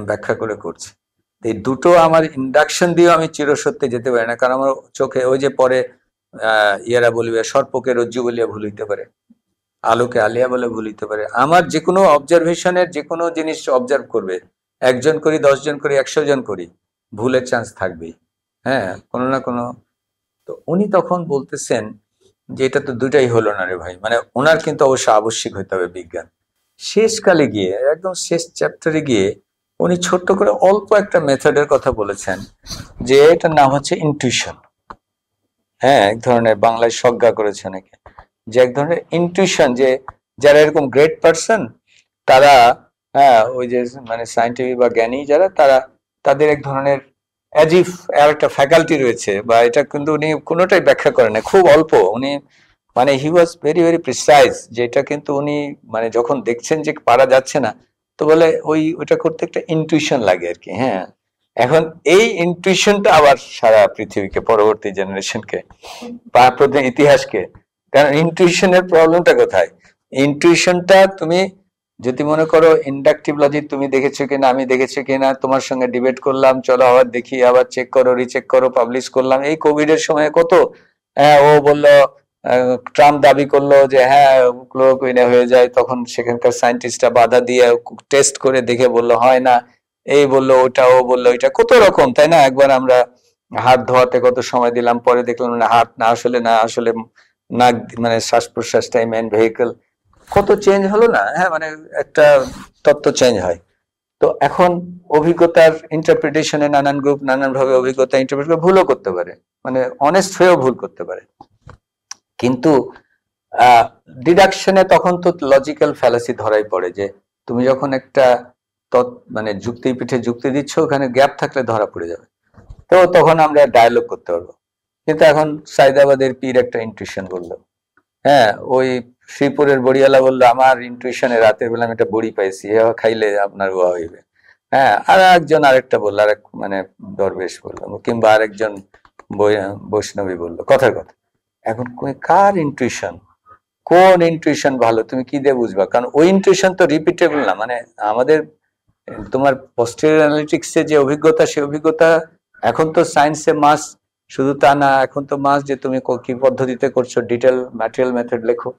A: ব্যাখ্যা করে করছি। এই দুটো আমার ইন্ডাকশন দিয়েও আমি চিরসত্যে যেতে পারি না, কারণ আমার চোখে ওই যে পরে ইয়ারা বলিবে সর্পকে রজ্জু বলিয়া ভুল হইতে পারে, আলোকে আলিয়া বলে ভুল হইতে পারে। আমার যে কোনো অবজারভেশনের যে কোনো জিনিস অবজার্ভ করবে, একজন করি, 10 জন করি, 100 জন করি, ভুলের চান্স থাকবেই, হ্যাঁ, কোনো না কোনো। তো উনি তখন বলতেছেন যে এটা তো দুটাই হলো না রে ভাই, মানে ওনার কিন্তু অবশ্য আবশ্যিক হইতে হবে বিজ্ঞান। শেষকালে গিয়ে একদম শেষ চ্যাপ্টারে গিয়ে উনি ছোট্ট করে অল্প একটা মেথডের কথা বলেছেন, যে এটার নাম হচ্ছে ইনটিউশন। হ্যাঁ, এক ধরনের বাংলায় সংজ্ঞা করেছে অনেকে, যে এক ধরনের ইনটিউশন, যে যারা এরকম গ্রেট পারসন তারা, হ্যাঁ, ওই যে মানে সায়েন্টিফিক বা জ্ঞানী যারা, তারা তাদের এক ধরনের অ্যাজিফ আর একটা ফ্যাকাল্টি রয়েছে, বা এটা কিন্তু উনি কোনোটাই ব্যাখ্যা করেন না, খুব অল্প উনি, মানে হি ওয়াজ ভেরি ভেরি প্রিসাইজ, যে এটা কিন্তু উনি মানে যখন দেখছেন যে পারা যাচ্ছে না, তো বলে ওইটা করতে একটা ইনটিউশন লাগে আর কি। হ্যাঁ, এখন এই ইনটিউশনটা আবার সারা পৃথিবীকে, পরবর্তী জেনারেশনকে বা প্রতি ইতিহাসকে, কারণ ইনটিউশনের প্রবলেমটা কোথায়? ইনটিউশনটা তুমি যদি মনে করো ইন্ডাকটিভ লজিক তুমি দেখেছো কিনা, আমি দেখেছি কিনা, তোমার সঙ্গে ডিবেট করলাম, চলো আবার দেখি, আবার চেক করো, রিচেক করো, পাবলিশ করলাম। এই কোভিড এর সময় কত, হ্যাঁ, ও বললো ট্রাম্প দাবি করলো যে হ্যাঁ ক্লোরোকুইনে হয়ে যায়, তখন সেখানকার সায়েন্টিস্টরা বাধা দিয়ে টেস্ট করে দেখে বললো হয় না, এই বললো ওটা, ও বললো এটা, কত রকম, তাই না? একবার আমরা হাত ধোয়াতে কত সময় দিলাম, পরে দেখলাম না হাত না, আসলে না, আসলে নাক, মানে শ্বাস প্রশ্বাসটাই মেন ভেহিকল, কত চেঞ্জ হলো না? হ্যাঁ, মানে একটা তত্ত্ব চেঞ্জ হয়। তো এখন অভিজ্ঞতার ইন্টারপ্রিটেশনে নানান গ্রুপ নানান ভাবে অভিজ্ঞতা ইন্টারপ্রিট করে ভুলও করতে পারে, মানে অনেস্ট হয়েও ভুল করতে পারে, কিন্তু ডিডাকশনে তখন তো লজিক্যাল ফ্যালাসি ধরাই পড়ে, যে তুমি যখন একটা মানে যুক্তির পিঠে যুক্তি দিচ্ছ, ওখানে গ্যাপ থাকলে ধরা পড়ে যাবে, তো তখন আমরা ডায়ালগ করতে পারবো। কিন্তু এখন সাইদাবাদের পীর একটা ইনটিউশন বললো, হ্যাঁ, ওই শ্রীপুরের বড়িওয়ালা বললো আমার ইনটিউশনে রাতের বেলা আমি একটা বড়ি পাইছি, খাইলে আপনার ওয়া হইবে। হ্যাঁ, আর একজন আরেকটা বললো, আরেক মানে দরবেশ বললো, কিংবা আরেকজন বৈষ্ণবী বললো, কথার কথা। এখন কার ইনটিউশন, কোন ইনটিউশন ভালো, তুমি কি দিয়ে বুঝবা? কারণ ওই ইনটিউশন তো রিপিটেবল না, মানে আমাদের তোমার পোস্টেরিয়র অ্যানালিটিক্সে যে অভিজ্ঞতা, সেই অভিজ্ঞতা এখন তো সায়েন্সে মাস, শুধু তা না, এখন তো মাস যে তুমি কি পদ্ধতিতে করছো, ডিটেল ম্যাটেরিয়াল মেথড লেখো,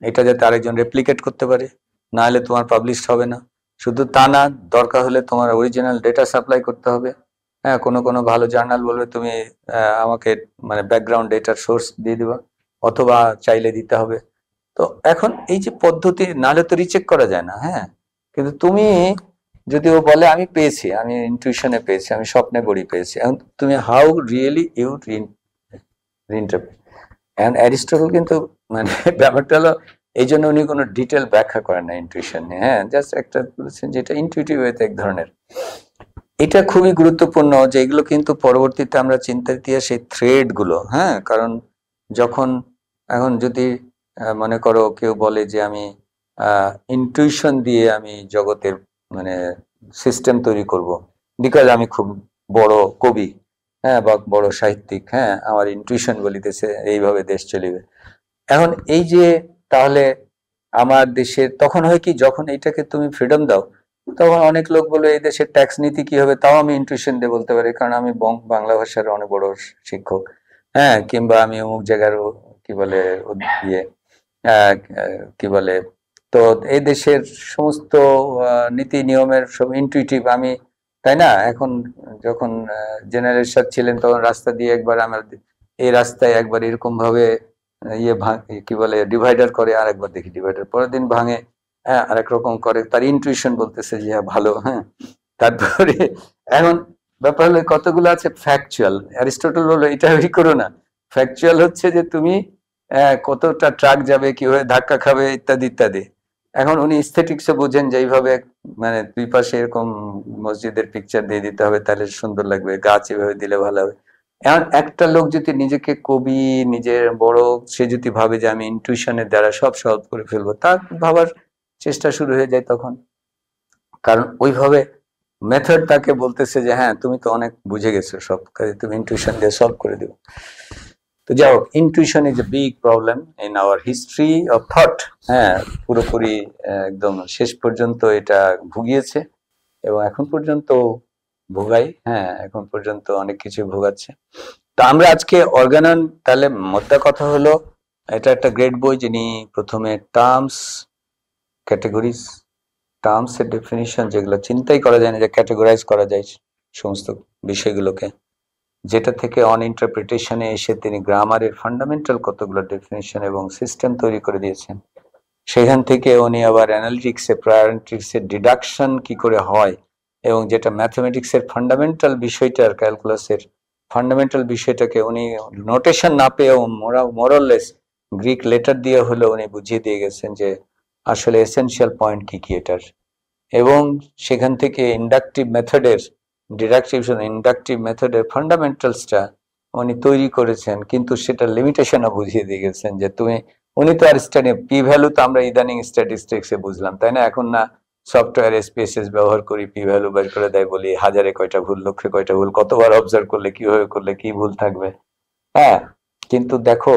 A: এটা যাতে আরেকজন রেপ্লিকেট করতে পারে, না হলে তোমার পাবলিশ হবে না। শুধু তা না, দরকার হলে তোমার অরিজিনাল ডেটা সাপ্লাই করতে হবে। হ্যাঁ, কোনো কোনো ভালো জার্নাল বলবে তুমি আমাকে মানে ব্যাকগ্রাউন্ড ডেটার সোর্স দিয়ে দিবা, অথবা চাইলে দিতে হবে। তো এখন এই যে পদ্ধতি, নাহলে তো রিচেক করা যায় না। হ্যাঁ, কিন্তু তুমি যদি ও বলে আমি পেয়েছি, আমি ইনটিউশনে পেয়েছি, আমি স্বপ্নে বড়ি পেয়েছি, এখন তুমি হাউ রিয়েলি ইউ রিইন্টারপ্রিট। এখন অ্যারিস্টটল কিন্তু মানে ব্যাপারটা হলো, এই জন্য উনি কোনো ডিটেল ব্যাখ্যা করেন না ইনটিউশন নিয়ে। হ্যাঁ, জাস্ট একটা বলেছেন যেটা ইনটিউটিভ ওয়েতে এক ধরনের। এটা খুবই গুরুত্বপূর্ণ, যে এগুলো কিন্তু পরবর্তীতে আমরা চিন্তা দিয়ে সেই থ্রেড গুলো, হ্যাঁ, কারণ যখন এখন যদি মনে করো কেউ বলে যে আমি ইনটিউশন দিয়ে আমি জগতের মানে সিস্টেম তৈরি করব, বিকজ আমি খুব বড় কবি, হ্যাঁ, বা বড় সাহিত্যিক, হ্যাঁ, আমার ইনটিউশন বলিতেছে এইভাবে দেশ চলিবে। এখন এই যে তাহলে আমার দেশের তখন হয় কি, যখন এইটাকে তুমি ফ্রিডম দাও, তখন অনেক লোক বলে এই দেশের ট্যাক্স নীতি কি হবে, তাও আমি ইনটিউশন দিয়ে বলতে পারি, কারণ আমি বাংলা ভাষার অনেক বড় শিক্ষক, হ্যাঁ, কিংবা আমি অমুক জায়গার কি বলে ইয়ে কি বলে, তো এই দেশের সমস্ত নীতি নিয়মের সব ইনটুইটিভ আমি, তাই না? এখন যখন জেনারেল সাহেব ছিলেন, তখন রাস্তা দিয়ে একবার আমার এই রাস্তায় একবার এরকম ভাবে ইয়ে কি বলে ডিভাইডার করে, আর একবার দেখি ডিভাইডার পরের দিন ভাঙে, হ্যাঁ, আরেক রকম করে, তার ইনটুইশন বলতেছে যে হ্যাঁ ভালো। হ্যাঁ, তারপরে এখন ব্যাপার হলো কতগুলো আছে ফ্যাকচুয়াল, অ্যারিস্টটল বললো এটা করো না। ফ্যাকচুয়াল হচ্ছে যে তুমি কতটা ট্রাক যাবে, কিভাবে ধাক্কা খাবে, ইত্যাদি ইত্যাদি। এখন উনি স্থেটিক্সে বোঝেন যে এইভাবে মানে দুই পাশে এরকম মসজিদের পিকচার দিয়ে দিতে হবে, তাহলে সুন্দর লাগবে, গাছ এভাবে দিলে ভালো হবে। এখন একটা লোক যদি নিজেকে কবি, নিজের বড়, সে যদি ভাবে যে আমি ইনটিউশনের দ্বারা সব সলভ করে ফেলবো, তার ভাবার চেষ্টা শুরু হয়ে যায় তখন। কারণ ওইভাবে মেথড তাকে বলতেছে যে হ্যাঁ তুমি তো অনেক বুঝে গেছো সব কাজে, তুমি ইনটিউশন দিয়ে সলভ করে দিও। তো যাই হোক, intuition is a big problem in our history of thought. হ্যাঁ, পুরোপুরি একদম শেষ পর্যন্ত এটা ভুগিয়েছে এবং এখন পর্যন্ত ভোগাই। হ্যাঁ, এখন পর্যন্ত অনেক কিছু ভোগাচ্ছে। তো আমরা আজকে অর্গানন, তাহলে মোদ্দা কথা হলো এটা একটা গ্রেট বই, যিনি প্রথমে টার্মস, ক্যাটেগরিজ, টার্মস এর ডেফিনিশন যেগুলো চিন্তাই করা যায় না যে ক্যাটেগরাইজ করা যায় সমস্ত বিষয়গুলোকে, যেটা থেকে অন ইন্টারপ্রিটেশনে এসে তিনি গ্রামারের ফান্ডামেন্টাল কতগুলো ডেফিনিশন এবং সিস্টেম তৈরি করে দিয়েছেন। সেখান থেকে উনি আবার অ্যানালিটিক্সে, প্রায়োরিটিক্সের ডিডাকশন কি করে হয়, এবং যেটা ম্যাথমেটিক্সের ফান্ডামেন্টাল বিষয়টার, ক্যালকুলাসের ফান্ডামেন্টাল বিষয়টাকে উনি নোটেশন না পেয়েও মোরাললেস গ্রিক লেটার দিয়ে হলে উনি বুঝিয়ে দিয়ে গেছেন যে আসলে এসেনশিয়াল পয়েন্ট কি কি এটার। এবং সেখান থেকে ইন্ডাকটিভ মেথডের, ডিডাকটিভ ইন্ডাকটিভ মেথডের ফান্ডামেন্টালসটা উনি তৈরি করেছেন, কিন্তু সেটা লিমিটেশনও বুঝিয়ে দিয়ে গেছেন যে তুমি, উনি তো আর স্টাডি পি ভ্যালু তো আমরা ইদানিং স্ট্যাটিস্টিক্সে বুঝলাম, তাই না? এখন না সফটওয়্যার এসপিএসএস ব্যবহার করি, পি ভ্যালু বের করে দেয়, বলি হাজারে কয়টা ভুল, লক্ষে কয়টা ভুল, কতবার অবজার্ভ করলে কিভাবে করলে কি ভুল থাকবে। হ্যাঁ, কিন্তু দেখো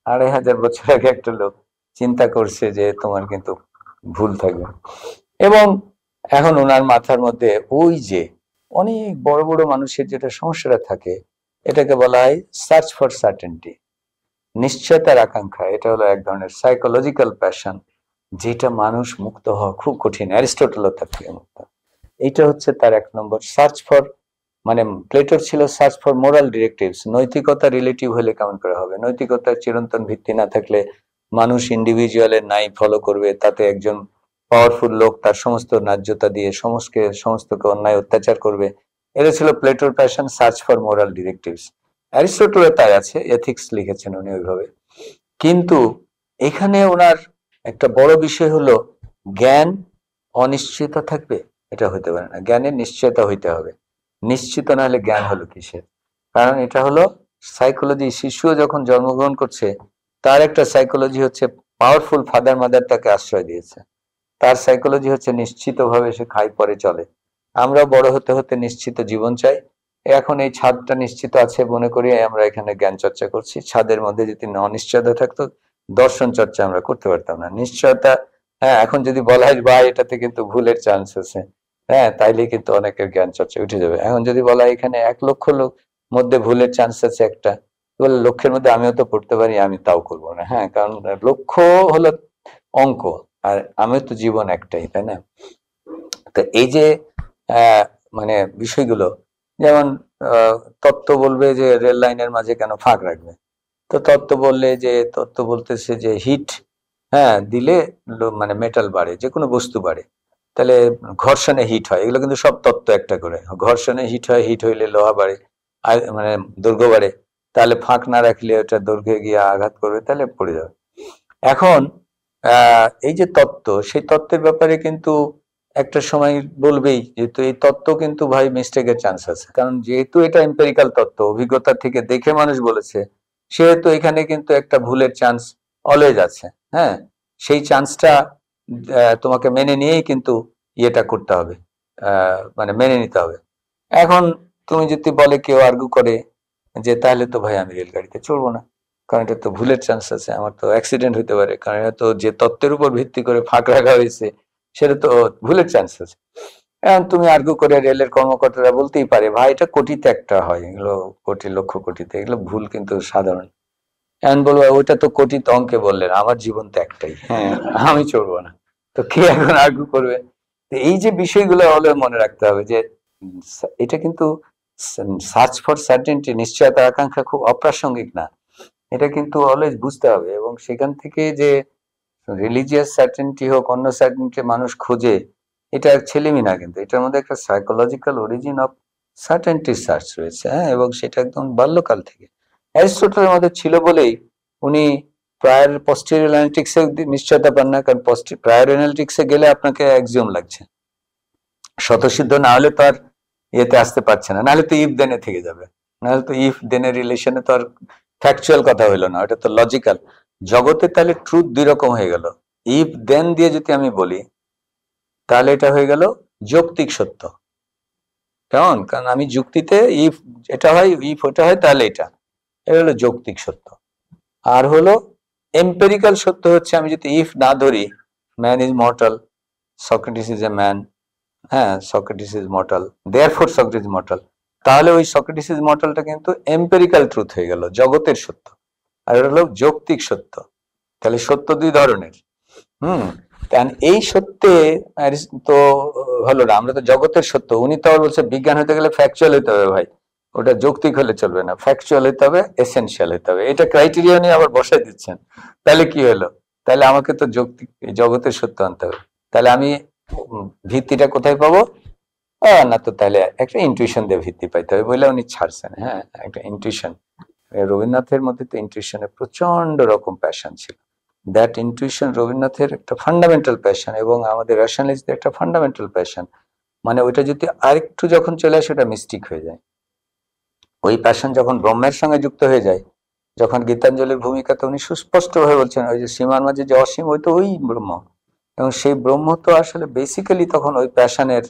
A: 2500 বছর আগে একটা লোক চিন্তা করছে যে তোমার কিন্তু ভুল থাকবে। এবং এখন ওনার মাথার মধ্যে ওই যে অনেক বড় বড় মানুষের যেটা সমস্যাটা থাকে, এটাকে বলা হয় সার্চ ফর সার্টেনটি, নিশ্চয়তার আকাঙ্ক্ষা। এটা হলো এক ধরনের সাইকোলজিক্যাল প্যাশন, যেটা মানুষ মুক্ত হওয়া খুব কঠিন। অ্যারিস্টটলও তার থেকে মুক্ত। এইটা হচ্ছে তার এক নম্বর সার্চ ফর, মানে প্লেটোর ছিল সার্চ ফর মোরাল ডিরেক্টিভস, নৈতিকতা রিলেটিভ হলে কেমন করে হবে? নৈতিকতার চিরন্তন ভিত্তি না থাকলে মানুষ ইন্ডিভিজুয়ালের নাই ফলো করবে, তাতে একজন পাওয়ারফুল লোক তার সমস্ত ন্যায্যতা দিয়ে সমস্তকে অন্যায় অত্যাচার করবে। এটা ছিল প্লেটোর passion, search for moral directives. অ্যারিস্টটলের তাই আছে, এথিক্স লিখেছেন উনি ওইভাবে। কিন্তু এখানে ওনার একটা বড় বিষয় হলো জ্ঞান অনিশ্চয়তা থাকবে, এটা হতে পারে না। জ্ঞানের নিশ্চয়তা হইতে হবে, নিশ্চিত না হলে জ্ঞান হলো কিসের? কারণ এটা হলো সাইকোলজি। শিশুও যখন জন্মগ্রহণ করছে, তার একটা সাইকোলজি হচ্ছে পাওয়ারফুল ফাদার মাদার তাকে আশ্রয় দিয়েছে, তার সাইকোলজি হচ্ছে নিশ্চিত ভাবে সে খাই পরে চলে। আমরা বড় হতে হতে নিশ্চিত জীবন চাই। এখন এই ছাদটা নিশ্চিত আছে মনে করি আমরা এখানে জ্ঞান চর্চা করছি। ছাদের মধ্যে যদি অনিশ্চয়তা থাকতো, দর্শন চর্চা আমরা করতে পারতাম না। নিশ্চয়তা, হ্যাঁ, এখন যদি বলা হয় বা এটাতে কিন্তু ভুলের চান্স আছে, হ্যাঁ, তাইলে কিন্তু অনেকের জ্ঞান চর্চা উঠে যাবে। এখন যদি বলা হয় এখানে 1 লক্ষ লোক মধ্যে ভুলের চান্স আছে একটা, বলে লক্ষের মধ্যে আমিও তো পড়তে পারি, আমি তাও করবো না। হ্যাঁ, কারণ লক্ষ্য হলো অঙ্ক, আর আমিও তো জীবন একটাই, তাই না? তো এই যে মানে বিষয়গুলো, যেমন তত্ত্ব বলবে যে রেল লাইনের মাঝে কেন ফাঁক রাখবে, তো তত্ত্ব বললে যে, তত্ত্ব বলতেছে যে হিট, হ্যাঁ, দিলে মানে মেটাল বাড়ে, যে কোনো বস্তু বাড়ে, তাহলে ঘর্ষণে হিট হয়। এগুলো কিন্তু সব তত্ত্ব একটা করে। ঘর্ষণে হিট হয়, হিট হইলে লোহা বাড়ে, আর মানে দৈর্ঘ্য বাড়ে, তাহলে ফাঁক না রাখলে ওটা দৈর্ঘ্যে গিয়ে আঘাত করবে, তাহলে পড়ে যাবে। এখন এই যে তত্ত্ব, সেই তত্ত্বের ব্যাপারে কিন্তু একটা সময় বলবেই যেহেতু এই তত্ত্ব কিন্তু ভাই মিস্টেকের চান্স আছে, কারণ যেহেতু এটা এম্পেরিক্যাল তত্ত্ব, অভিজ্ঞতা থেকে দেখে মানুষ বলেছে, সেহেতু এখানে কিন্তু একটা ভুলের চান্স অলওয়েজ আছে। হ্যাঁ, সেই চান্সটা তোমাকে মেনে নিয়েই কিন্তু ইয়েটা করতে হবে, মানে মেনে নিতে হবে। এখন তুমি যদি বলে, কেউ আর্গু করে যে তাহলে তো ভাই আমি রেলগাড়িতে চড়বো না, কারণ এটা তো ভুলের চান্স আছে, আমার তো অ্যাক্সিডেন্ট হতে পারে, কারণ এটা তো যে তত্ত্বের উপর ভিত্তি করে ফাঁক রাখা হয়েছে সেটা তো ভুলের চান্স আছে। এখন তুমি আর্গু করে, রেলের কর্মকর্তারা বলতেই পারে ভাই এটা কোটিতে একটা হয়, এগুলো কোটি লক্ষ কোটিতে, এগুলো ভুল কিন্তু সাধারণ। এখন বলবো ওইটা তো কোটিতে অঙ্কে বললেন, আমার জীবন তো একটাই, হ্যাঁ, আমি চড়বো না। তো কে এখন আর্গু করবে? তো এই যে বিষয়গুলো হলে মনে রাখতে হবে যে এটা কিন্তু সার্চ ফর সার্টেনটি, নিশ্চয়তার আকাঙ্ক্ষা খুব অপ্রাসঙ্গিক না, এটা কিন্তু অলওয়েজ বুঝতে হবে। এবং সেখান থেকে যে রিলিজিয়াস সার্টেনটি হোক, অন্য সার্টেনটি মানুষ খোঁজে, এটা ছেলেমি না, কিন্তু এটার মধ্যে একটা psychological origin of certainty search রয়েছে। হ্যাঁ, এবং সেটা একদম বাল্যকাল থেকে অ্যারিস্টটলের মধ্যে ছিল বলেই উনি প্রায়র পোস্টেরিয়র অ্যানালিটিক্সে নিশ্চয়তা পান না, কারণ প্রায়র অ্যানালিটিক্সে গেলে আপনাকে অ্যাক্সিওম লাগছে, স্বতঃসিদ্ধ না হলে তো আর ইয়েতে আসতে পারছে না, নাহলে তো ইফ দেনে থেকে যাবে, নাহলে তো ইফ দেনের রিলেশনে তো আর ফ্যাকচুয়াল কথা হইলো না, ওটা তো লজিক্যাল। জগতে তাহলে ট্রুথ দুই রকম হয়ে গেল, ইফ দেন দিয়ে যদি আমি বলি তাহলে এটা হয়ে গেল যৌক্তিক সত্য, কেমন? কারণ আমি যুক্তিতে ইফ এটা হয় ইফ ওটা হয় তাহলে এটা হলো যৌক্তিক সত্য। আর হলো এম্পেরিক্যাল সত্য হচ্ছে আমি যদি ইফ না ধরি, man is mortal, Socrates is a man, হ্যাঁ Socrates is mortal, therefore Socrates mortal, তাহলে ওই সক্রেটিস ইজ মর্টালটা কিন্তু এম্পেরিক্যাল ট্রুথ হয়ে গেল, জগতের সত্য। আর এটা হলো যৌক্তিক সত্য। তাহলে সত্য দুই ধরনের। কারণ এই সত্যে তো হলো না, আমরা তো জগতের সত্য, উনি তো আবার বলছে বিজ্ঞান হতে গেলে ফ্যাকচুয়াল হতে হবে ভাই, ওটা যৌক্তিক হলে চলবে না, ফ্যাকচুয়াল হতে হবে, এসেনশিয়াল হতে হবে, এটা ক্রাইটেরিয়া নিয়ে আবার বসাই দিচ্ছেন। তাহলে কি হলো? তাহলে আমাকে তো যৌক্তিক জগতের সত্য আনতে হবে। তাহলে আমি ভিত্তিটা কোথায় পাবো? না তো তাহলে একটা ইনটিউশন দিয়ে ভিত্তি পাইতে হবে বলে উনি ছাড়ছেন। হ্যাঁ, একটা ইনটিউশন, রবীন্দ্রনাথের মধ্যে তো ইনটিউশনের প্রচন্ড রকম প্যাশন ছিল। দ্যাট ইনটিউশন রবীন্দ্রনাথের একটা ফান্ডামেন্টাল প্যাশন, এবং আমাদের রেশনালিস্টদের একটা ফান্ডামেন্টাল প্যাশন, মানে ওইটা যদি আরেকটু যখন চলে আসে ওটা মিস্টিক হয়ে যায়। ওই প্যাশন যখন ব্রহ্মের সঙ্গে যুক্ত হয়ে যায়, যখন গীতাঞ্জলির ভূমিকাতে উনি সুস্পষ্ট ভাবে বলছেন ওই যে সীমার মাঝে যে অসীম, ওই তো ওই ব্রহ্ম, এবং সেই ব্রহ্ম তো আসলে বেসিক্যালি তখন ওই প্যাশনের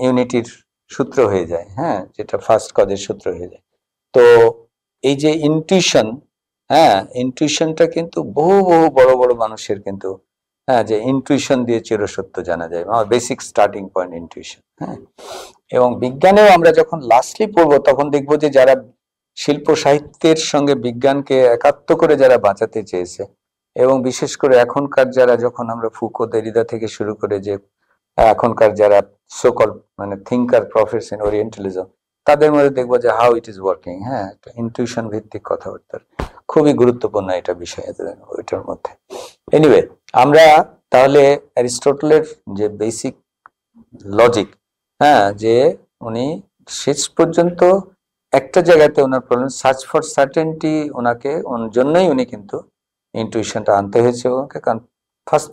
A: ইউনিটির সূত্র হয়ে যায়, হ্যাঁ, যেটা ফার্স্ট কজের সূত্র হয়ে যায়। তো এই যে ইনটিউশন, হ্যাঁ, ইনটিউশনটা কিন্তু বহু বহু বড় বড় মানুষের কিন্তু, হ্যাঁ, যে ইনটিউশন দিয়ে চিরসত্য জানা যায়, আমার বেসিক স্টার্টিং পয়েন্ট ইনটিউশন। হ্যাঁ, এবং বিজ্ঞানেও আমরা যখন লাস্টলি পড়বো তখন দেখবো যে যারা শিল্প সাহিত্যের সঙ্গে বিজ্ঞানকে একাত্ম করে যারা বাঁচাতে চেয়েছে, এবং বিশেষ করে এখনকার যারা, যখন আমরা ফুকো দেরিদা থেকে শুরু করে যে এখনকার যারা সকল মানে থিঙ্কার প্রফেস ইন ওরিয়েন্টালিজম, তাদের মধ্যে দেখবো যে হাউ ইট ইজ ওয়ার্কিং, হ্যাঁ, ইনটিউশন ভিত্তিক কথাবার্তা খুবই গুরুত্বপূর্ণ এটা বিষয় ওইটার মধ্যে। এনিওয়ে, আমরা তাহলে অ্যারিস্টটলের যে বেসিক লজিক, হ্যাঁ, যে উনি শেষ পর্যন্ত একটা জায়গাতে ওনার প্রবলেম সার্চ ফর সার্টেনটি, ওনাকে ওর জন্যই উনি কিন্তু ইনটিউশনটা আনতে হয়েছে ওকে, কারণ ফার্স্ট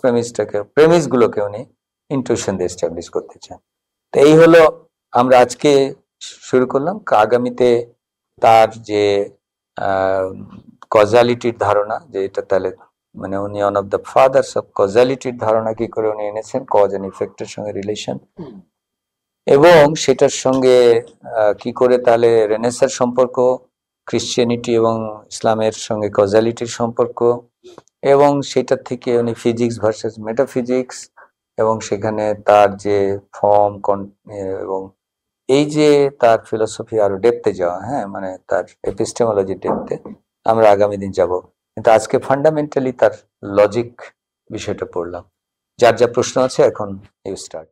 A: প্রেমিস গুলোকে উনি ইনটিউশন দিয়ে এস্টাবলিশ করতে চান। তো এই হলো আমরা আজকে শুরু করলাম। আগামীতে তার যে কজালিটির ধারণা, যে এটা তাহলে মানে উনি one of the fathers of কজালিটির ধারণা কি করে উনি এনেছেন, কজ এন্ড ইফেক্টের সঙ্গে রিলেশন, এবং সেটার সঙ্গে কি করে তাহলে রেনেসার সম্পর্ক, ক্রিশ্চিয়ানিটি এবং ইসলামের সঙ্গে কজালিটির সম্পর্ক, এবং সেটা থেকে উনি ফিজিক্স ভার্সেস মেটাফিজিক্স, এবং সেখানে তার যে ফর্ম এবং এই যে তার ফিলোসফি আরো ডেপথে যাওয়া, হ্যাঁ, মানে তার এপিস্টেমোলজি ডেপথে আমরা আগামী দিন যাব। কিন্তু আজকে ফান্ডামেন্টালি তার লজিক বিষয়টা পড়লাম। যার যা প্রশ্ন আছে এখন ইউ স্টার্ট।